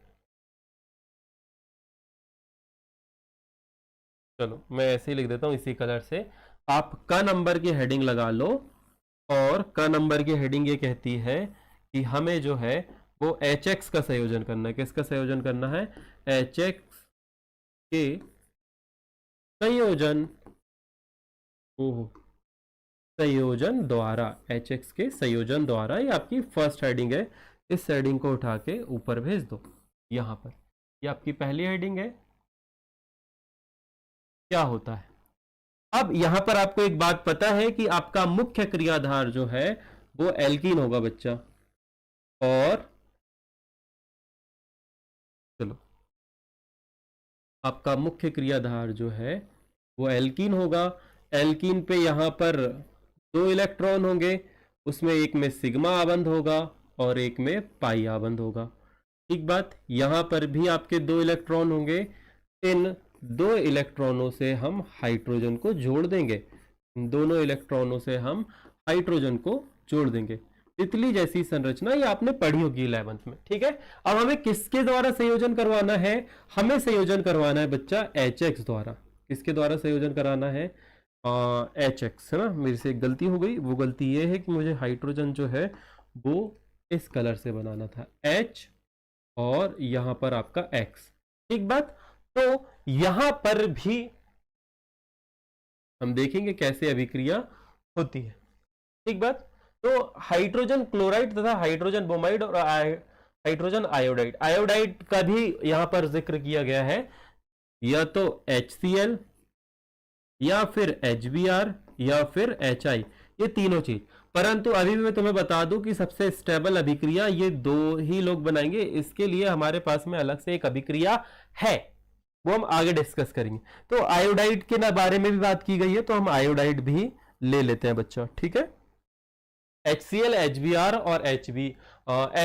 चलो मैं ऐसे ही लिख देता हूं इसी कलर से। आप क नंबर की हेडिंग लगा लो, और क नंबर की हेडिंग ये कहती है कि हमें जो है वो HX का संयोजन करना है। किसका संयोजन करना है, HX के संयोजन, संयोजन द्वारा, HX के संयोजन द्वारा। ये आपकी फर्स्ट हेडिंग है, इस हेडिंग को उठा के ऊपर भेज दो यहां पर, ये आपकी पहली हेडिंग है। क्या होता है अब यहां पर आपको एक बात पता है कि आपका मुख्य क्रियाधार जो है वो एल्कीन होगा बच्चा, और चलो आपका मुख्य क्रियाधार जो है वो एल्कीन होगा। एल्कीन पे यहां पर दो इलेक्ट्रॉन होंगे, उसमें एक में सिग्मा आबंध होगा और एक में पाई आबंध होगा। ठीक बात, यहां पर भी आपके दो इलेक्ट्रॉन होंगे, इन दो इलेक्ट्रॉनों से हम हाइड्रोजन को जोड़ देंगे, इन दोनों इलेक्ट्रॉनों से हम हाइड्रोजन को जोड़ देंगे। तितली जैसी संरचना ये आपने पढ़ी होगी 11th में। ठीक है, अब हमें किसके द्वारा संयोजन करवाना है, हमें संयोजन करवाना है बच्चा HX द्वारा। किसके द्वारा संयोजन कराना है, HX, है ना। मेरे से एक गलती हो गई, वो गलती ये है कि मुझे हाइड्रोजन जो है वो इस कलर से बनाना था, H और यहां पर आपका X। ठीक बात, तो यहां पर भी हम देखेंगे कैसे अभिक्रिया होती है। ठीक बात, तो हाइड्रोजन क्लोराइड तथा हाइड्रोजन ब्रोमाइड और हाइड्रोजन आयोडाइड, आयोडाइड का भी यहां पर जिक्र किया गया है, या तो HCl या फिर HBr या फिर HI, ये तीनों चीज। परंतु अभी भी मैं तुम्हें बता दूं कि सबसे स्टेबल अभिक्रिया ये दो ही लोग बनाएंगे, इसके लिए हमारे पास में अलग से एक अभिक्रिया है, वो हम आगे डिस्कस करेंगे। तो आयोडाइड के बारे में भी बात की गई है, तो हम आयोडाइड भी ले लेते हैं बच्चा। ठीक है, HCl, HBr और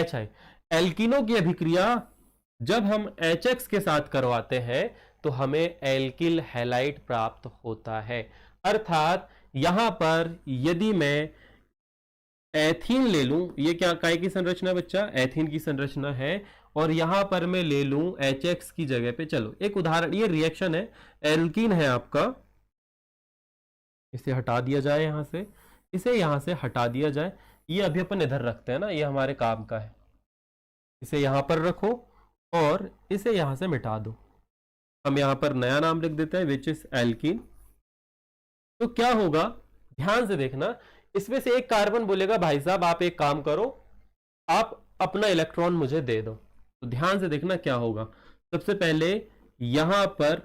HI। एल्कीनो की अभिक्रिया जब हम HX के साथ करवाते हैं तो हमें एल्किल हैलाइड प्राप्त होता है। अर्थात यहां पर यदि मैं एथीन ले लूं, ये क्या काय की संरचना है बच्चा, एथीन की संरचना है, और यहां पर मैं ले लूं HX की जगह पे, चलो एक उदाहरण, ये रिएक्शन है, एल्कीन है आपका, इसे हटा दिया जाए यहां से, इसे यहां से हटा दिया जाए, ये अभी अपन इधर रखते हैं ना, ये हमारे काम का है, इसे यहां पर रखो और इसे यहां से मिटा दो। हम यहां पर नया नाम लिख देते हैं विच इज एल्कीन। तो क्या होगा, ध्यान से देखना, इसमें से एक कार्बन बोलेगा भाई साहब आप एक काम करो, आप अपना इलेक्ट्रॉन मुझे दे दो। तो ध्यान से देखना क्या होगा। सबसे पहले यहां पर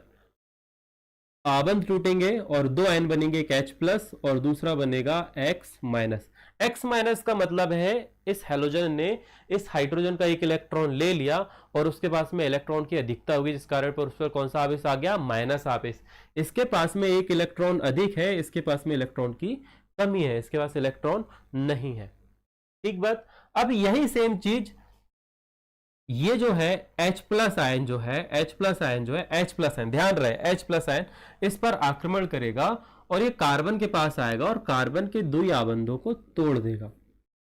कार्बन टूटेंगे और दो आयन बनेंगे, एक H प्लस और दूसरा बनेगा X माइनस। X माइनस का मतलब है इस हैलोजन ने इस हाइड्रोजन का एक इलेक्ट्रॉन ले लिया और उसके पास में इलेक्ट्रॉन की अधिकता होगी, जिस कारण पर उस पर कौन सा आवेश आ गया, माइनस आवेश। इसके पास में एक इलेक्ट्रॉन अधिक है, इसके पास में इलेक्ट्रॉन की कमी है, इसके पास इलेक्ट्रॉन नहीं है। ठीक बात। अब यही सेम चीज ये जो है H प्लस आयन जो है, H प्लस आयन जो है, H प्लस आयन, ध्यान रहे H प्लस आयन इस पर आक्रमण करेगा और ये कार्बन के पास आएगा और कार्बन के द्वि आबंधों को तोड़ देगा।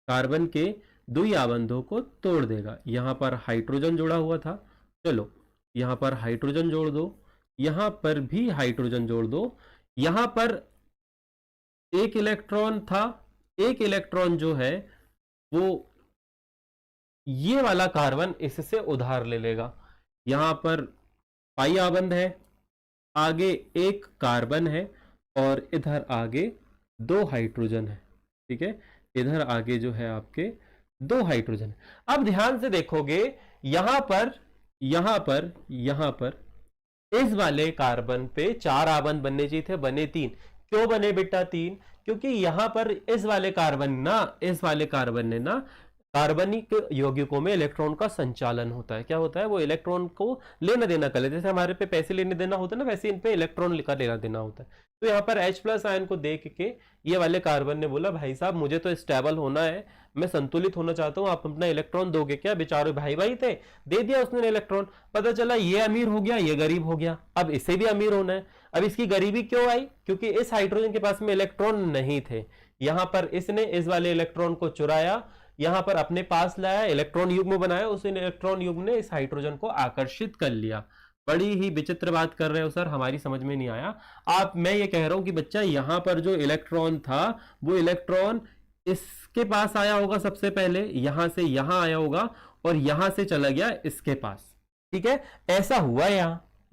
कार्बन के द्वि आबंधों को तोड़ देगा। यहां पर हाइड्रोजन जुड़ा हुआ था, चलो यहां पर हाइड्रोजन जोड़ दो, यहां पर भी हाइड्रोजन जोड़ दो। यहां पर एक इलेक्ट्रॉन था, एक इलेक्ट्रॉन जो है वो ये वाला कार्बन इससे उधार ले लेगा। यहां पर पाई आबंध है, आगे एक कार्बन है और इधर आगे दो हाइड्रोजन है। ठीक है, इधर आगे जो है आपके दो हाइड्रोजन है। अब ध्यान से देखोगे यहां पर इस वाले कार्बन पे चार आबंध बनने चाहिए थे, बने तीन। क्यों बने बेटा तीन? क्योंकि यहां पर इस वाले कार्बन ने ना कार्बनिक यौगिकों में इलेक्ट्रॉन का संचालन होता है। क्या होता है? वो इलेक्ट्रॉन को लेना देना कर लेते हैं। जैसे हमारे पे पैसे लेने देना होता है ना, वैसे इन पे इलेक्ट्रॉन का लेना देना होता है। तो यहाँ पर H प्लस आयन को देख के ये वाले कार्बन ने बोला भाई साहब मुझे तो स्टेबल होना है, मैं संतुलित होना चाहता हूँ, आप अपना इलेक्ट्रॉन दोगे क्या? बेचारे भाई भाई थे, दे दिया उसने इलेक्ट्रॉन। पता चला ये अमीर हो गया, ये गरीब हो गया, अब इसे भी अमीर होना है। अब इसकी गरीबी क्यों आई? क्योंकि इस हाइड्रोजन के पास में इलेक्ट्रॉन नहीं थे। यहां पर इसने इस वाले इलेक्ट्रॉन को चुराया, यहां पर अपने पास लाया, इलेक्ट्रॉन युग्म बनाया, उस इलेक्ट्रॉन युग्म ने इस हाइड्रोजन को आकर्षित कर लिया। बड़ी ही विचित्र बात कर रहे हो सर, हमारी समझ में नहीं आया। मैं ये कह रहा हूं कि बच्चा यहां पर जो इलेक्ट्रॉन था वो इलेक्ट्रॉन इसके पास आया होगा, सबसे पहले यहां से यहां आया होगा और यहां से चला गया इसके पास। ठीक है, ऐसा हुआ है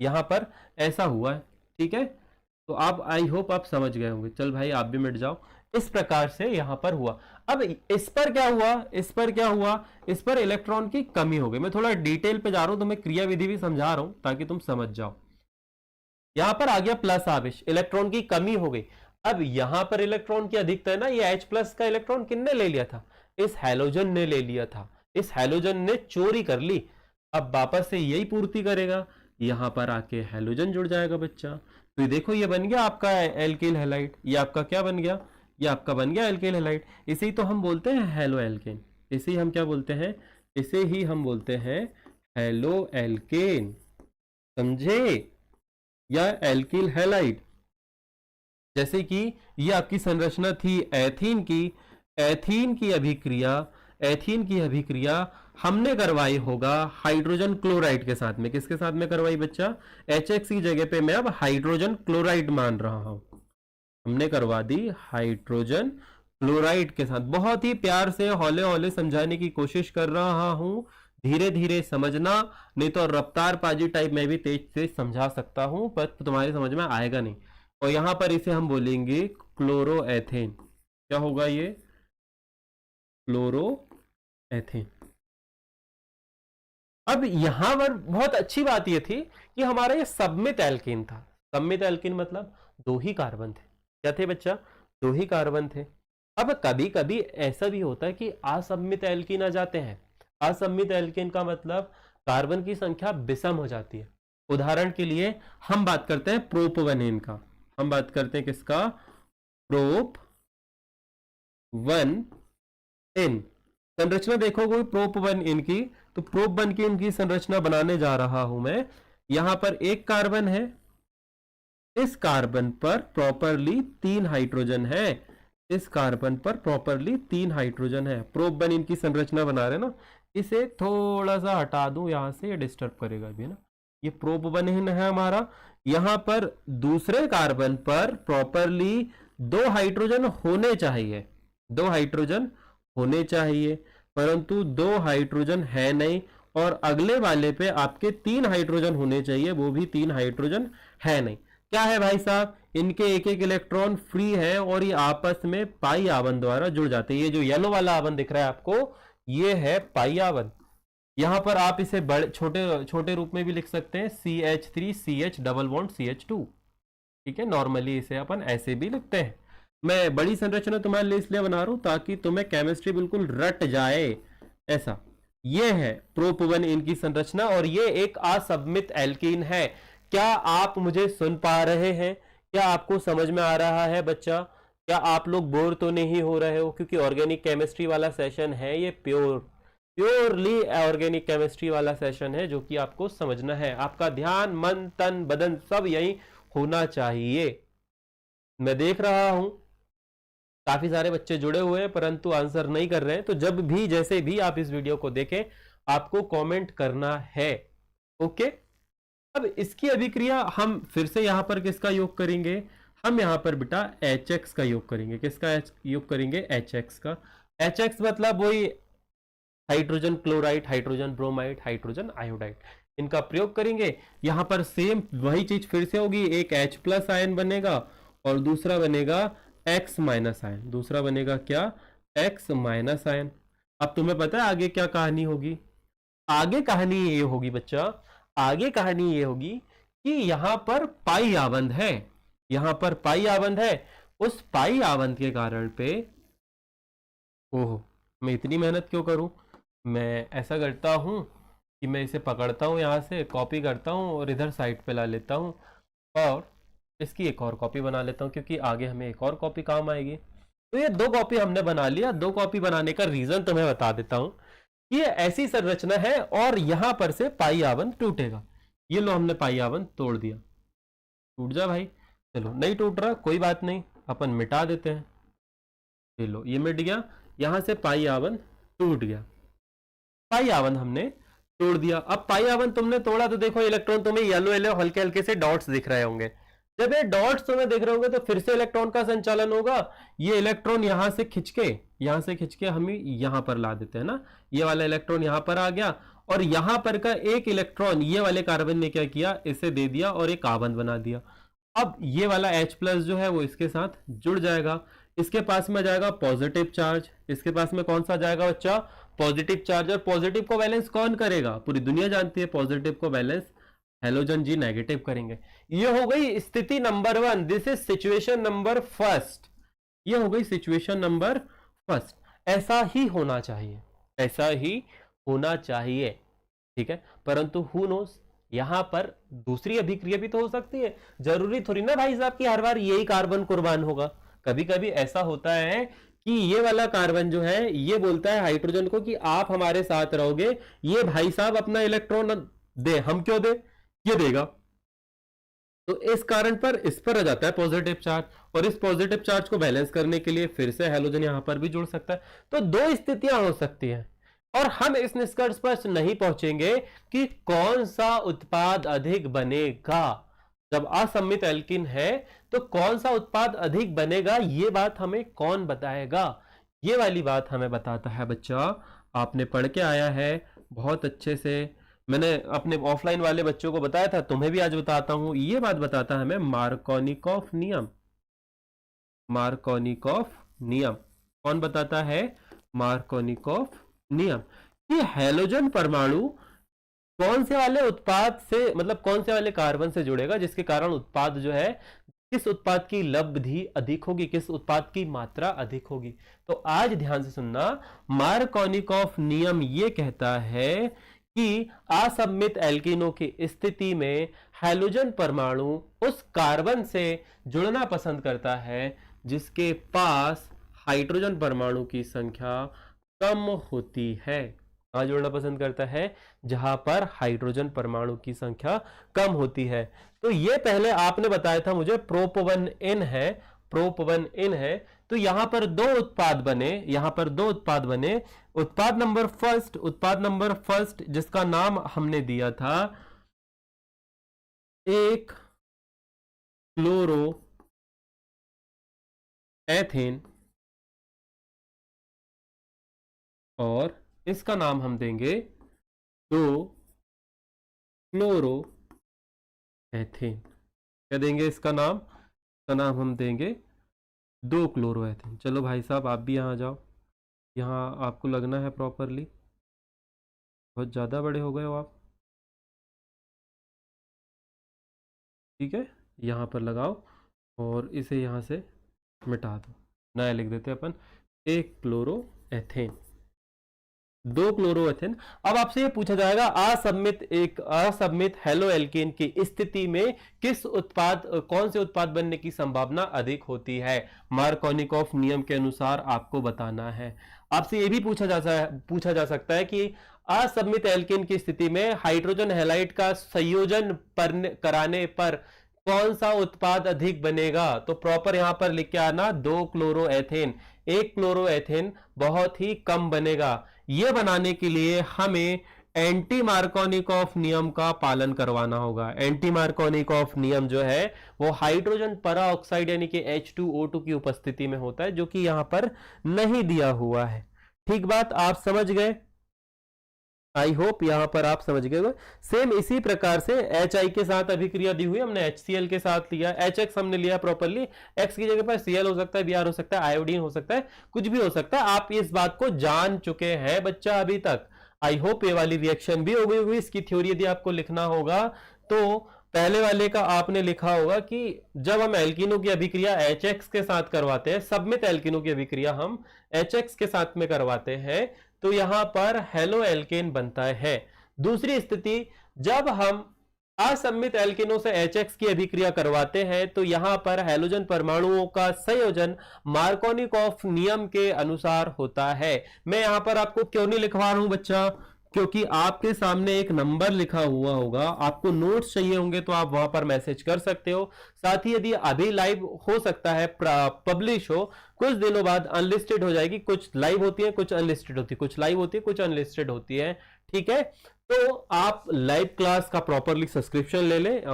यहां पर ऐसा हुआ है। ठीक है, तो आप आई होप आप समझ गए होंगे। चल भाई आप भी मिट जाओ। इस प्रकार से यहां पर हुआ। अब इस पर क्या हुआ? इस पर इलेक्ट्रॉन की कमी हो गई। मैं थोड़ा डिटेल पे जा रहा हूं तो मैं क्रिया विधि भी समझा रहा हूं ताकि तुम समझ जाओ। यहां पर आ गया प्लस आवेश, इलेक्ट्रॉन की कमी हो गई। अब यहां पर इलेक्ट्रॉन की अधिकता है ना, ये H प्लस का इलेक्ट्रॉन किसने ले लिया था? इस हैलोजन ने ले लिया था। इस हैलोजन ने चोरी कर ली। अब वापस से यही पूर्ति करेगा, यहां पर आके हैलोजन जुड़ जाएगा बच्चा। तो देखो ये बन गया आपका एल्किल हैलाइड। ये आपका क्या बन गया? ये आपका बन गया एल्किल हैलाइड। इसे ही तो हम बोलते हैं हेलो एल्केन। इसे ही हम क्या बोलते हैं? इसे ही हम बोलते हैं हेलो एल्केन, समझे? या एल्किल हैलाइड। जैसे कि ये आपकी संरचना थी एथीन की। एथीन की अभिक्रिया हमने करवाई होगा हाइड्रोजन क्लोराइड के साथ में। किसके साथ में करवाई बच्चा? HX की जगह पे मैं अब हाइड्रोजन क्लोराइड मान रहा हूं। हमने करवा दी हाइड्रोजन क्लोराइड के साथ। बहुत ही प्यार से हौले हौले समझाने की कोशिश कर रहा हूं, धीरे धीरे समझना, नहीं तो रफ्तार पाजी टाइप मैं भी तेज तेज समझा सकता हूं पर तुम्हारी समझ में आएगा नहीं। और यहां पर इसे हम बोलेंगे क्लोरोएथेन। क्या होगा ये? क्लोरोएथेन। अब यहां पर बहुत अच्छी बात यह थी कि हमारा ये सबमित एल्कीन था। सबमित एल्कीन मतलब दो ही कार्बन थे। क्या थे बच्चा? दो ही कार्बन थे। अब कभी कभी ऐसा भी होता है कि असममित एल्कीन आ जाते हैं। असममित एल्कीन का मतलब कार्बन की संख्या विषम हो जाती है। उदाहरण के लिए हम बात करते हैं प्रोप-1 का। हम बात करते हैं किसका? प्रोप-1 संरचना देखोगे प्रोप-1 की, तो प्रोप-1 की संरचना बनाने जा रहा हूं मैं। यहां पर एक कार्बन है, इस कार्बन पर प्रॉपरली 3 हाइड्रोजन है। इस कार्बन पर प्रॉपरली 3 हाइड्रोजन है। प्रोप-1 की संरचना बना रहे ना, इसे थोड़ा सा हटा दूं यहां से, डिस्टर्ब करेगा भी ना। ये प्रोप-1 है हमारा। यहां पर दूसरे कार्बन पर प्रॉपरली 2 हाइड्रोजन होने चाहिए, 2 हाइड्रोजन होने चाहिए, परंतु 2 हाइड्रोजन है नहीं और अगले वाले पे आपके 3 हाइड्रोजन होने चाहिए, वो भी 3 हाइड्रोजन है नहीं। क्या है भाई साहब, इनके एक एक इलेक्ट्रॉन फ्री है और ये आपस में पाई आवन द्वारा जुड़ जाते हैं। ये जो येलो वाला आवन दिख रहा है आपको, ये है पाई आवन। यहां पर आप इसे बड़े छोटे छोटे रूप में भी लिख सकते हैं, CH3CH डबल बॉन्ड CH2। ठीक है, नॉर्मली इसे अपन ऐसे भी लिखते हैं। मैं बड़ी संरचना तुम्हारे लिए इसलिए बना रहा हूं ताकि तुम्हें केमिस्ट्री बिल्कुल रट जाए ऐसा। ये है प्रोप1 इनकी संरचना और ये एक असममित एल्कीन है। क्या आप मुझे सुन पा रहे हैं? क्या आपको समझ में आ रहा है बच्चा? क्या आप लोग बोर तो नहीं हो रहे हो? क्योंकि ऑर्गेनिक केमिस्ट्री वाला सेशन है ये, प्योरली ऑर्गेनिक केमिस्ट्री वाला सेशन है, जो कि आपको समझना है। आपका ध्यान, मन, तन, बदन सब यही होना चाहिए। मैं देख रहा हूं काफी सारे बच्चे जुड़े हुए हैं परंतु आंसर नहीं कर रहे हैं, तो जब भी जैसे भी आप इस वीडियो को देखें आपको कमेंट करना है। ओके, अब इसकी अभिक्रिया हम फिर से यहां पर किसका योग करेंगे? हम यहां पर बेटा HX का योग करेंगे। किसका योग करेंगे? HX का। HX मतलब वही hydrogen chloride, hydrogen bromide, hydrogen iodide, इनका प्रयोग करेंगे। यहां पर सेम वही चीज फिर से होगी, एक H+ आयन बनेगा और दूसरा बनेगा X- आयन। दूसरा बनेगा क्या? X- ion. अब तुम्हें पता है आगे क्या कहानी होगी? आगे कहानी ये होगी बच्चा, आगे कहानी ये होगी कि यहां पर पाई आबंध है, यहां पर पाई आबंध है। उस पाई आबंध के कारण पे, ओहो मैं इतनी मेहनत क्यों करूं? मैं ऐसा करता हूं कि मैं इसे पकड़ता हूं, यहां से कॉपी करता हूं और इधर साइड पे ला लेता हूं और इसकी एक और कॉपी बना लेता हूं, क्योंकि आगे हमें एक और कॉपी काम आएगी। तो ये 2 कॉपी हमने बना लिया। 2 कॉपी बनाने का रीजन तुम्हें बता देता हूं। ये ऐसी संरचना है और यहां पर से पाई आबंध टूटेगा। ये लो, हमने पाई आबंध तोड़ दिया। टूट जा भाई। चलो नहीं टूट रहा, कोई बात नहीं, अपन मिटा देते हैं। ये लो, ये मिट गया, यहां से पाई आबंध टूट गया। पाई आबंध हमने तोड़ दिया। अब पाई आबंध तुमने तोड़ा तो देखो इलेक्ट्रॉन तुम्हें येलो येलो हल्के हल्के से डॉट्स दिख रहे होंगे। जब ये डॉट्स तुम्हें दिख रहे होंगे तो फिर से इलेक्ट्रॉन का संचालन होगा। ये इलेक्ट्रॉन यहां से खिंच के हम यहां पर ला देते हैं ना। ये वाला इलेक्ट्रॉन यहां पर आ गया और यहां पर का एक इलेक्ट्रॉन ये वाले कार्बन ने क्या किया, इसे दे दिया और एक आबंध बना दिया। अब ये वाला H+ जो है वो इसके साथ जुड़ जाएगा। इसके पास में जाएगा पॉजिटिव चार्ज। इसके पास में कौन सा जाएगा बच्चा? Positive charge. और पॉजिटिव को बैलेंस कौन करेगा? पूरी दुनिया जानती है पॉजिटिव को बैलेंस हेलोजन जी नेगेटिव करेंगे। ये हो गई स्थिति number 1। This is situation number first. ये हो गई सिचुएशन नंबर फर्स्ट। ऐसा ही होना चाहिए, ऐसा ही होना चाहिए। ठीक है, परंतु हु नोस, यहां पर दूसरी अभिक्रिया भी तो हो सकती है। जरूरी थोड़ी ना भाई साहब की हर बार यही कार्बन कुर्बान होगा। कभी कभी ऐसा होता है कि ये वाला कार्बन जो है ये बोलता है हाइड्रोजन को कि आप हमारे साथ रहोगे, ये भाई साहब अपना इलेक्ट्रॉन दे। हम क्यों दे? ये देगा। तो इस कारण पर इस पर आ जाता है पॉजिटिव चार्ज और इस पॉजिटिव चार्ज को बैलेंस करने के लिए फिर से हेलोजन यहां पर भी जुड़ सकता है। तो 2 स्थितियां हो सकती हैं और हम इस निष्कर्ष पर नहीं पहुंचेंगे कि कौन सा उत्पाद अधिक बनेगा। जब असममित एल्किन है तो कौन सा उत्पाद अधिक बनेगा, ये बात हमें कौन बताएगा? ये वाली बात हमें बताता है बच्चा, आपने पढ़ के आया है बहुत अच्छे से। मैंने अपने ऑफलाइन वाले बच्चों को बताया था, तुम्हें भी आज बताता हूं। ये बात बताता है हमें मार्कोनिकॉफ नियम। मार्कोनिकॉफ नियम कौन बताता है? मार्कोनिकॉफ नियम। ये हैलोजन परमाणु कौन से वाले उत्पाद से, मतलब कौन से वाले कार्बन से जुड़ेगा जिसके कारण उत्पाद जो है, किस उत्पाद की लब्धि अधिक होगी, किस उत्पाद की मात्रा अधिक होगी। तो आज ध्यान से सुनना, मार्कोनिकॉफ नियम यह कहता है कि असममित एल्किनों की स्थिति में हैलोजन परमाणु उस कार्बन से जुड़ना पसंद करता है जिसके पास हाइड्रोजन परमाणु की संख्या कम होती है। कहां जुड़ना पसंद करता है? जहां पर हाइड्रोजन परमाणु की संख्या कम होती है। तो ये पहले आपने बताया था मुझे प्रोप1N है, प्रोप1N है। तो यहां पर 2 उत्पाद बने, यहां पर 2 उत्पाद बने। उत्पाद नंबर फर्स्ट जिसका नाम हमने दिया था एक क्लोरो एथेन और इसका नाम हम देंगे 2 क्लोरो एथेन। क्या देंगे इसका नाम हम देंगे 2 क्लोरो एथेन। चलो भाई साहब आप भी यहाँ जाओ, यहाँ आपको लगना है प्रॉपरली, बहुत ज़्यादा बड़े हो गए हो आप। ठीक है, यहाँ पर लगाओ और इसे यहाँ से मिटा दो, नया लिख देते हैं अपन, 1 क्लोरो एथेन, 2 क्लोरो एथेन। अब आपसे ये पूछा जाएगा असममित हेलो एल्केन की स्थिति में कौन से उत्पाद बनने की संभावना अधिक होती है? मार्कोनिकॉफ नियम के अनुसार आपको बताना है। आपसे ये भी पूछा जा सकता है कि असममित एल्केन की स्थिति में हाइड्रोजन हैलाइड का संयोजन कराने पर कौन सा उत्पाद अधिक बनेगा? तो प्रॉपर यहां पर लिख के आना 2 क्लोरो एथेन, 1 क्लोरो एथेन बहुत ही कम बनेगा। यह बनाने के लिए हमें एंटी मार्कोनिकॉफ नियम का पालन करवाना होगा। एंटी मार्कोनिकॉफ नियम जो है वो हाइड्रोजन पराऑक्साइड यानी कि H2O2 की उपस्थिति में होता है, जो कि यहां पर नहीं दिया हुआ है। ठीक बात, आप समझ गए? आई होप यहां पर आप समझ गए। सेम इसी प्रकार से HI के साथ अभिक्रिया दी हुई, हमने HCl के साथ लिया, HX हमने लिया प्रॉपरली, X की जगह पर Cl हो सकता है, Br हो सकता है, आयोडीन हो सकता है, कुछ भी हो सकता है। आप इस बात को जान चुके हैं बच्चा अभी तक। आई होप ये वाली रिएक्शन भी हो गई होगी। इसकी थ्योरी यदि आपको लिखना होगा तो पहले वाले का आपने लिखा होगा कि जब हम एल्कीनों की अभिक्रिया HX के साथ करवाते हैं, सममित एल्कीनों की अभिक्रिया हम HX के साथ में करवाते हैं, तो यहां पर हेलो एल्केन बनता है। दूसरी स्थिति, जब हम असममित एल्केनों से HX की अभिक्रिया करवाते हैं तो यहां पर हैलोजन परमाणुओं का संयोजन मार्कोनिकॉफ नियम के अनुसार होता है। मैं यहां पर आपको क्यों नहीं लिखवा रहा हूं बच्चा, क्योंकि आपके सामने एक नंबर लिखा हुआ होगा, आपको नोट्स चाहिए होंगे तो आप वहां पर मैसेज कर सकते हो। साथ ही यदि अभी लाइव हो सकता है पब्लिश हो, कुछ दिनों बाद अनलिस्टेड हो जाएगी, कुछ लाइव होती है, कुछ अनलिस्टेड होती है, कुछ लाइव होती है, कुछ अनलिस्टेड होती है। ठीक है, तो आप लाइव क्लास का प्रॉपरली सब्सक्रिप्शन ले लें,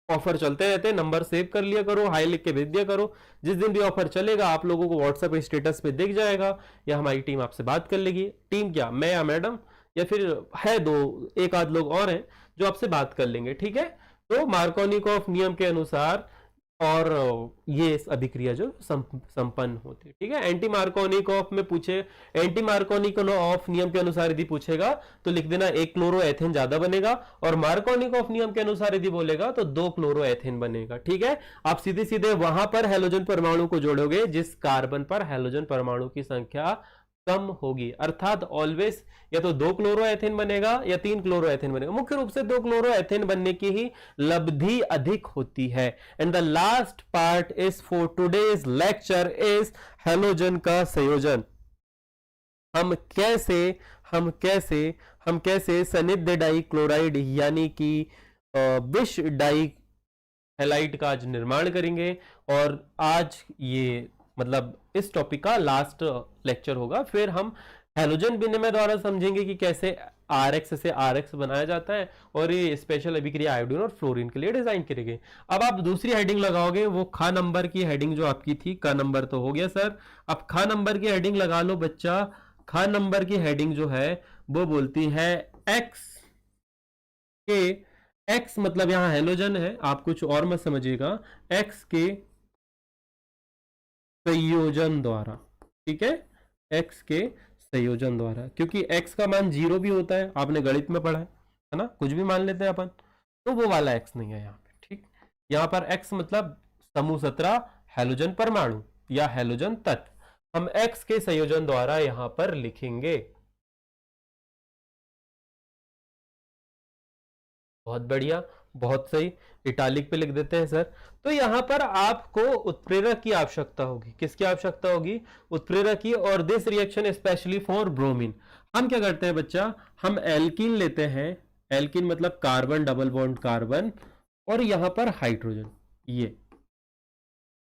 ऑफर चलते रहते हैं, नंबर सेव कर लिया करो, हाई लिख के भेज दिया करो। जिस दिन भी ऑफर चलेगा आप लोगों को व्हाट्सएप स्टेटस पे दिख जाएगा, या हमारी टीम आपसे बात कर लेगी। टीम क्या, मैं या मैडम, या फिर है एक आध लोग और हैं जो आपसे बात कर लेंगे। ठीक है, तो मार्कोनिकॉफ नियम के अनुसार और ये अभिक्रिया जो संपन्न होती है। ठीक है, एंटी मार्कोनिकॉफ में पूछे, एंटी मार्कोनिकॉफ नियम के अनुसार यदि पूछेगा तो लिख देना 1 क्लोरो एथेन ज्यादा बनेगा, और मार्कोनिकॉफ नियम के अनुसार यदि बोलेगा तो 2 क्लोरो एथेन बनेगा। ठीक है, आप सीधे सीधे वहां पर हैलोजन परमाणु को जोड़ोगे जिस कार्बन पर हैलोजन परमाणु की संख्या कम होगी, अर्थात ऑलवेज या तो 2 क्लोरो एथेन बनेगा या 3 क्लोरो एथेन बनेगा। मुख्य रूप से 2 क्लोरो एथेन बनने की ही लब्धि अधिक होती है। And the last part is for today's lecture is halogen का संयोजन। हम कैसे सनिध डाई क्लोराइड यानी कि विष डाई हैलाइड का आज निर्माण करेंगे, और आज ये मतलब इस टॉपिक का लास्ट लेक्चर होगा। फिर हम हैलोजन विनिमय द्वारा समझेंगे कि कैसे RX से RX बनाया जाता है, और ये स्पेशल अभिक्रिया आयोडीन और फ्लोरीन के लिए डिजाइन करेंगे। अब आप दूसरी हेडिंग लगाओगे, वो खा नंबर की हेडिंग जो आपकी थी, का नंबर तो हो गया सर, अब खा नंबर की हेडिंग लगा लो बच्चा। खा नंबर की हेडिंग जो है वो बोलती है X मतलब यहां हैलोजन है, आप कुछ और मत समझिएगा, X के संयोजन द्वारा। ठीक है, X के संयोजन द्वारा, क्योंकि X का मान 0 भी होता है, आपने गणित में पढ़ा है ना, कुछ भी मान लेते हैं अपन, तो वो वाला X नहीं है यहाँ पे। ठीक, यहाँ पर X मतलब समूह 17 हैलोजन परमाणु या हैलोजन तत्व, हम X के संयोजन द्वारा यहां पर लिखेंगे। बहुत बढ़िया, बहुत सही, इटालिक पे लिख देते हैं सर। तो यहां पर आपको उत्प्रेरक की आवश्यकता होगी। किसकी आवश्यकता होगी? उत्प्रेरक की। और this reaction specially for bromine. हम क्या करते हैं बच्चा, हम एल्कीन लेते हैं, एल्कीन मतलब कार्बन डबल बॉन्ड कार्बन, और यहां पर हाइड्रोजन। ये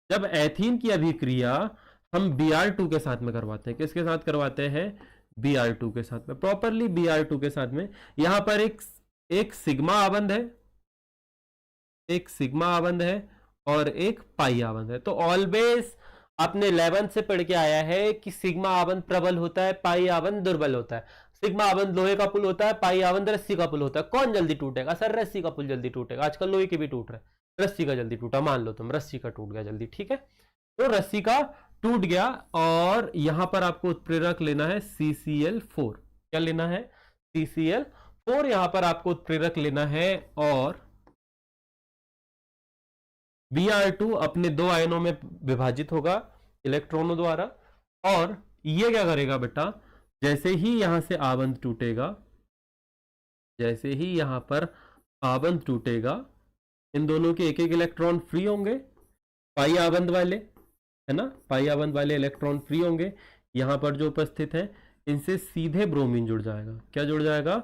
जब एथीन की अभिक्रिया हम Br2 के साथ में करवाते हैं, किसके साथ करवाते हैं? Br2 के साथ में, प्रॉपरली Br2 के साथ में। यहां पर एक सिग्मा आबंध है, एक सिग्मा आबंध है और एक पाई आबंध है। तो ऑलवेज आपने 11 से पढ़ के आया है कि सिग्मा आबंध प्रबल होता है, पाई आबंध दुर्बल होता है। सिग्मा आवंत लोहे का पुल होता है, पाई आवंत रस्सी का पुल होता है। कौन जल्दी टूटेगा? सर रस्सी का पुल जल्दी टूटेगा। आजकल लोहे के भी टूट रहे हैं, रस्सी का जल्दी टूटा, मान लो तुम रस्सी का टूट गया जल्दी, ठीक है। तो रस्सी का टूट गया और यहां पर आपको उत्प्रेरक लेना है CCl4। क्या लेना है? CCl4 यहां पर आपको उत्प्रेरक लेना है और Br2 अपने दो आयनों में विभाजित होगा इलेक्ट्रॉनों द्वारा। और ये क्या करेगा बेटा, जैसे ही यहां से आवंत टूटेगा, जैसे ही यहां पर आवंत टूटेगा, इन दोनों के एक एक इलेक्ट्रॉन फ्री होंगे, पाई आवंत वाले, है ना, पाई आवंत वाले इलेक्ट्रॉन फ्री होंगे यहां पर जो उपस्थित है, इनसे सीधे ब्रोमीन जुड़ जाएगा। क्या जुड़ जाएगा?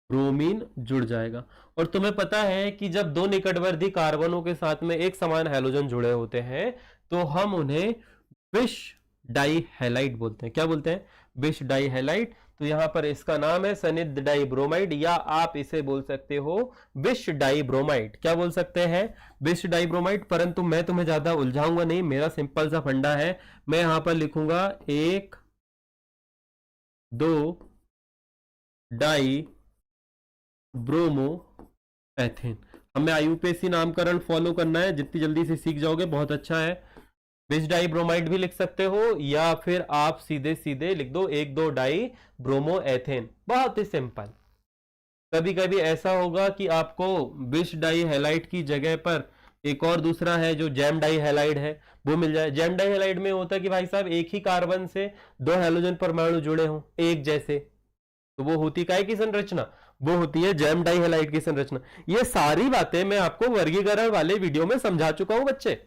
ब्रोमीन जुड़ जाएगा। और तुम्हें पता है कि जब दो निकटवर्ती कार्बनों के साथ में एक समान हैलोजन जुड़े होते हैं तो हम उन्हें विष डाई हैलाइड बोलते हैं। क्या बोलते हैं? विष डाई हैलाइड। तो यहां पर इसका नाम है सनिध डाई ब्रोमाइड, या आप इसे बोल सकते हो विष डाई ब्रोमाइड। क्या बोल सकते हैं? विष डाई ब्रोमाइड। परंतु मैं तुम्हें ज्यादा उलझाऊंगा नहीं, मेरा सिंपल सा फंडा है। मैं यहां पर लिखूंगा 1 2 डाई ब्रोमो एथेन। हमें IUPAC नामकरण फॉलो करना है, जितनी जल्दी से सीख जाओगे बहुत अच्छा है। विष डाई ब्रोमाइड भी लिख सकते हो, या फिर आप सीधे सीधे लिख दो 1 2 डाई ब्रोमो एथेन। बहुत ही सिंपल। कभी कभी ऐसा होगा कि आपको विष डाई हैलाइड की जगह पर एक और दूसरा है जो जैम डाई हैलाइड है, वो मिल जाए। जैम डाई हैलाइड में होता है कि भाई साहब एक ही कार्बन से दो हैलोजन परमाणु जुड़े हों एक जैसे, तो वो होती काय की संरचना? वो होती है जैम डाई हैलाइड की संरचना। ये सारी बातें मैं आपको वर्गीकरण वाले वीडियो में समझा चुका हूं बच्चे,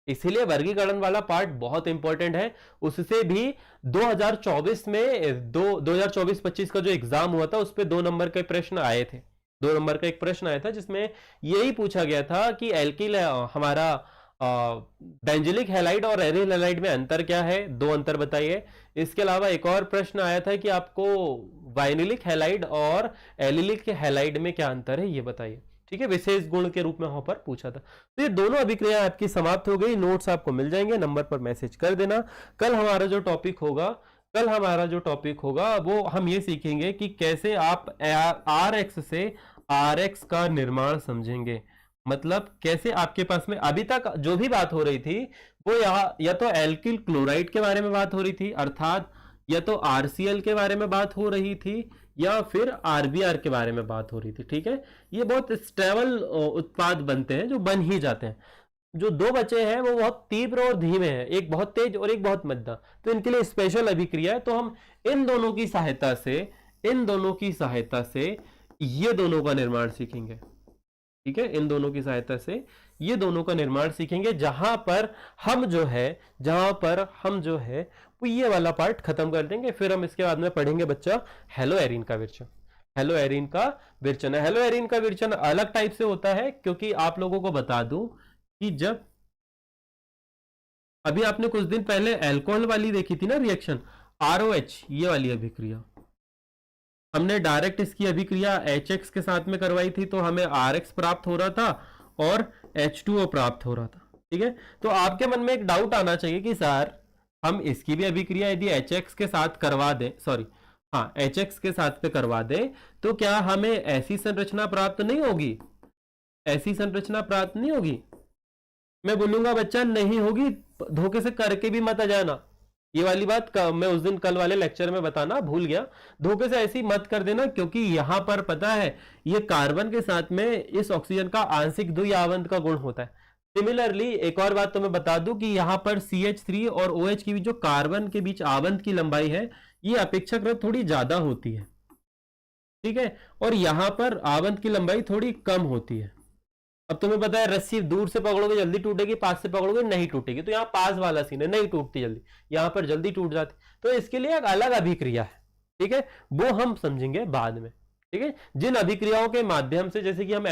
इसीलिए वर्गीकरण वाला पार्ट बहुत इंपॉर्टेंट है। उससे भी 2024 में 2024-25 का जो एग्जाम हुआ था उस पे 2 नंबर के प्रश्न आए थे। 2 नंबर का एक प्रश्न आया था जिसमें यही पूछा गया था कि एल्किल हमारा बेंजिलिक हैलाइड और एरिल हैलाइड में अंतर क्या है, 2 अंतर बताइए। इसके अलावा एक और प्रश्न आया था कि आपको वाइनिलिक हैलाइड और एलिलिक हैलाइड में क्या अंतर है ये बताइए, ठीक है। विशेष गुण के रूप में वहां पर पूछा था। तो ये दोनों अभिक्रिया आपकी समाप्त हो गई। नोट्स आपको मिल जाएंगे, नंबर पर मैसेज कर देना। कल हमारा जो टॉपिक होगा वो हम ये सीखेंगे कि कैसे आप RX से RX का निर्माण समझेंगे। मतलब कैसे आपके पास में अभी तक जो भी बात हो रही थी वो या तो एल्किल क्लोराइड के बारे में बात हो रही थी, अर्थात या तो RCl के बारे में बात हो रही थी, या फिर RBr के बारे में बात हो रही थी, ठीक है। ये बहुत स्टेबल उत्पाद बनते हैं जो बन ही जाते हैं। जो 2 बचे हैं वो बहुत तीव्र और धीमे हैं, एक बहुत तेज और एक बहुत मध्यम, तो इनके लिए स्पेशल अभिक्रिया है। तो हम इन दोनों की सहायता से ये दोनों का निर्माण सीखेंगे, ठीक है। इन दोनों की सहायता से ये दोनों का निर्माण सीखेंगे, जहां पर हम जो है वो ये वाला पार्ट खत्म कर देंगे। फिर हम इसके बाद में पढ़ेंगे बच्चा हेलो एरीन का विरचन। हेलो एरीन का विरचन अलग टाइप से होता है, क्योंकि आप लोगों को बता दूं कि जब अभी आपने कुछ दिन पहले अल्कोहल वाली देखी थी ना रिएक्शन, ROH, ये वाली अभिक्रिया हमने डायरेक्ट इसकी अभिक्रिया HX के साथ में करवाई थी, तो हमें RX प्राप्त हो रहा था और H2O प्राप्त हो रहा था, ठीक है। तो आपके मन में एक डाउट आना चाहिए कि सर हम इसकी भी अभिक्रिया यदि HX के साथ करवा दें, HX के साथ पे करवा दें, तो क्या हमें ऐसी संरचना प्राप्त नहीं होगी? मैं बोलूंगा बच्चा नहीं होगी, धोखे से करके भी मत आ जाना। ये वाली बात मैं उस दिन कल वाले लेक्चर में बताना भूल गया। धोखे से ऐसी मत कर देना, क्योंकि यहां पर पता है ये कार्बन के साथ में इस ऑक्सीजन का आंशिक द्विआवंत का गुण होता है। सिमिलरली एक और बात तो मैं बता दूं कि यहां पर CH3 और OH की भी जो कार्बन के बीच आवंत की लंबाई है ये अपेक्षाकृत थोड़ी ज्यादा होती है, ठीक है, और यहां पर आवंत की लंबाई थोड़ी कम होती है। अब तुम्हें पता है रस्सी दूर से पकड़ोगे जल्दी टूटेगी, पास से पकड़ोगे नहीं टूटेगी, तो यहाँ पास वाला सीन है, नहीं टूटती जल्दी, यहाँ पर जल्दी टूट जाती। तो इसके लिए एक अलग अभिक्रिया है, ठीक है, वो हम समझेंगे बाद में, ठीक है। जिन अभिक्रियाओं के माध्यम से, जैसे कि हम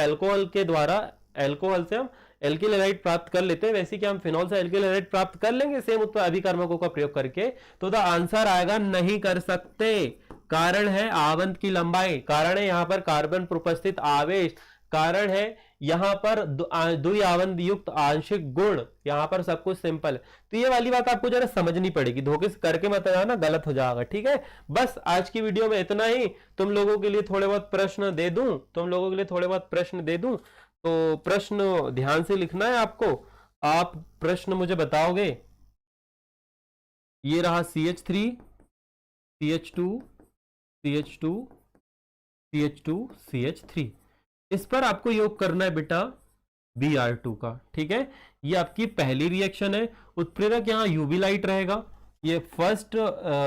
अल्कोहल से हम एल्किल हैलाइड प्राप्त कर लेते हैं, वैसे कि हम फिनॉल से एल्किल हैलाइड प्राप्त कर लेंगे सेम अभिकर्मकों का प्रयोग करके, तो द आंसर आएगा नहीं कर सकते। कारण है आवंत की लंबाई, कारण है यहाँ पर कार्बन पर उपस्थित आवेश, कारण है यहाँ पर द्विआवंत युक्त आंशिक गुण, यहाँ पर सब कुछ सिंपल है। तो ये वाली बात आपको जरा समझनी पड़ेगी, धोखे से करके मत आना, गलत हो जाएगा। ठीक है, बस आज की वीडियो में इतना ही। तुम लोगों के लिए थोड़े बहुत प्रश्न दे दूं, तो प्रश्न ध्यान से लिखना है आपको। आप प्रश्न मुझे बताओगे। ये रहा CH3 CH2 CH2 CH2 CH3, इस पर आपको योग करना है बेटा Br2 का। ठीक है, ये आपकी पहली रिएक्शन है। उत्प्रेरक यहाँ UV लाइट रहेगा। ये फर्स्ट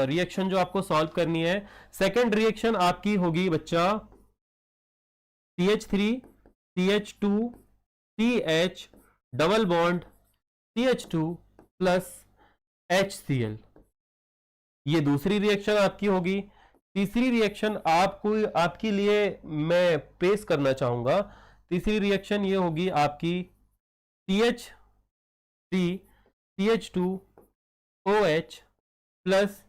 रिएक्शन जो आपको सॉल्व करनी है। सेकंड रिएक्शन आपकी होगी बच्चा CH3 CH2 CH double bond CH2 plus HCl, ये दूसरी रिएक्शन आपकी होगी। तीसरी रिएक्शन आपके लिए मैं पेश करना चाहूंगा। तीसरी रिएक्शन ये होगी आपकी CH3 CH2OH प्लस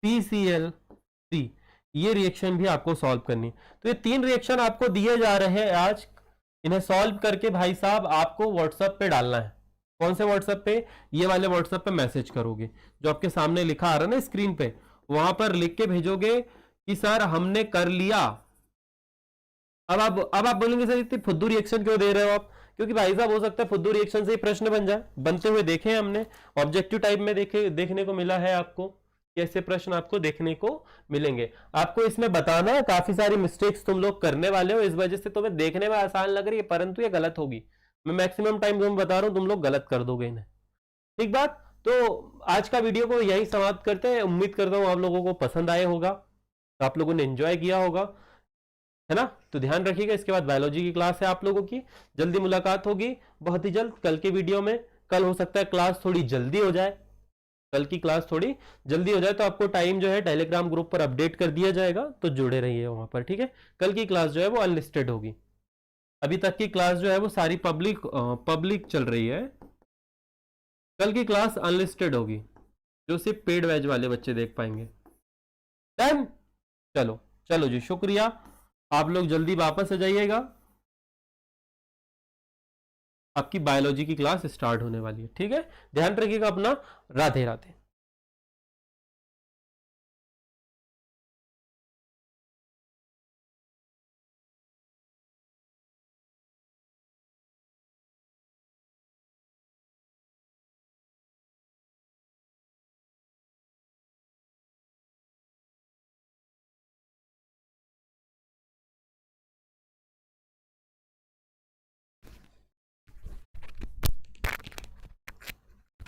PCl3, ये रिएक्शन भी आपको सॉल्व करनी है। तो ये 3 रिएक्शन आपको दिए जा रहे हैं आज। इन्हें सॉल्व करके भाई साहब आपको व्हाट्सएप पे डालना है। कौन से व्हाट्सएप पे? ये वाले व्हाट्सएप पे मैसेज करोगे, जो आपके सामने लिखा आ रहा है ना स्क्रीन पे, वहां पर लिख के भेजोगे कि सर हमने कर लिया। अब आप बोलेंगे सर इतनी फुद्दू रिएक्शन क्यों दे रहे हो आप? क्योंकि भाई साहब हो सकता है फुद्दू रिएक्शन से ही प्रश्न बन जाए। बनते हुए देखे हमने, ऑब्जेक्टिव टाइप में देखने को मिला है आपको, कैसे प्रश्न आपको देखने को मिलेंगे। आपको इसमें बताना है काफी सारी मिस्टेक्स तुम लोग करने वाले हो, इस वजह से तुम्हें देखने में आसान लग रही है, परंतु ये गलत होगी। मैं मैक्सिमम टाइम जो बता रहा हूं तुम लोग गलत कर दोगे इन्हें। ठीक बात। तो आज का वीडियो को यही समाप्त करते हैं। उम्मीद करता हूं आप लोगों को पसंद आया होगा, तो आप लोगों ने एंजॉय किया होगा, है ना। तो ध्यान रखिएगा, इसके बाद बायोलॉजी की क्लास है आप लोगों की, जल्दी मुलाकात होगी बहुत ही जल्द कल के वीडियो में। कल हो सकता है क्लास थोड़ी जल्दी हो जाए, कल की क्लास थोड़ी जल्दी हो जाए, तो आपको टाइम जो है टेलीग्राम ग्रुप पर अपडेट कर दिया जाएगा, तो जुड़े रहिए वहां पर। ठीक है, कल की क्लास जो है वो अनलिस्टेड होगी। अभी तक की क्लास जो है वो सारी पब्लिक चल रही है, कल की क्लास अनलिस्टेड होगी, जो सिर्फ पेड बैच वाले बच्चे देख पाएंगे। डन। चलो जी, शुक्रिया। आप लोग जल्दी वापस आ जाइएगा, आपकी बायोलॉजी की क्लास स्टार्ट होने वाली है। ठीक है, ध्यान रखिएगा अपना। राधे राधे।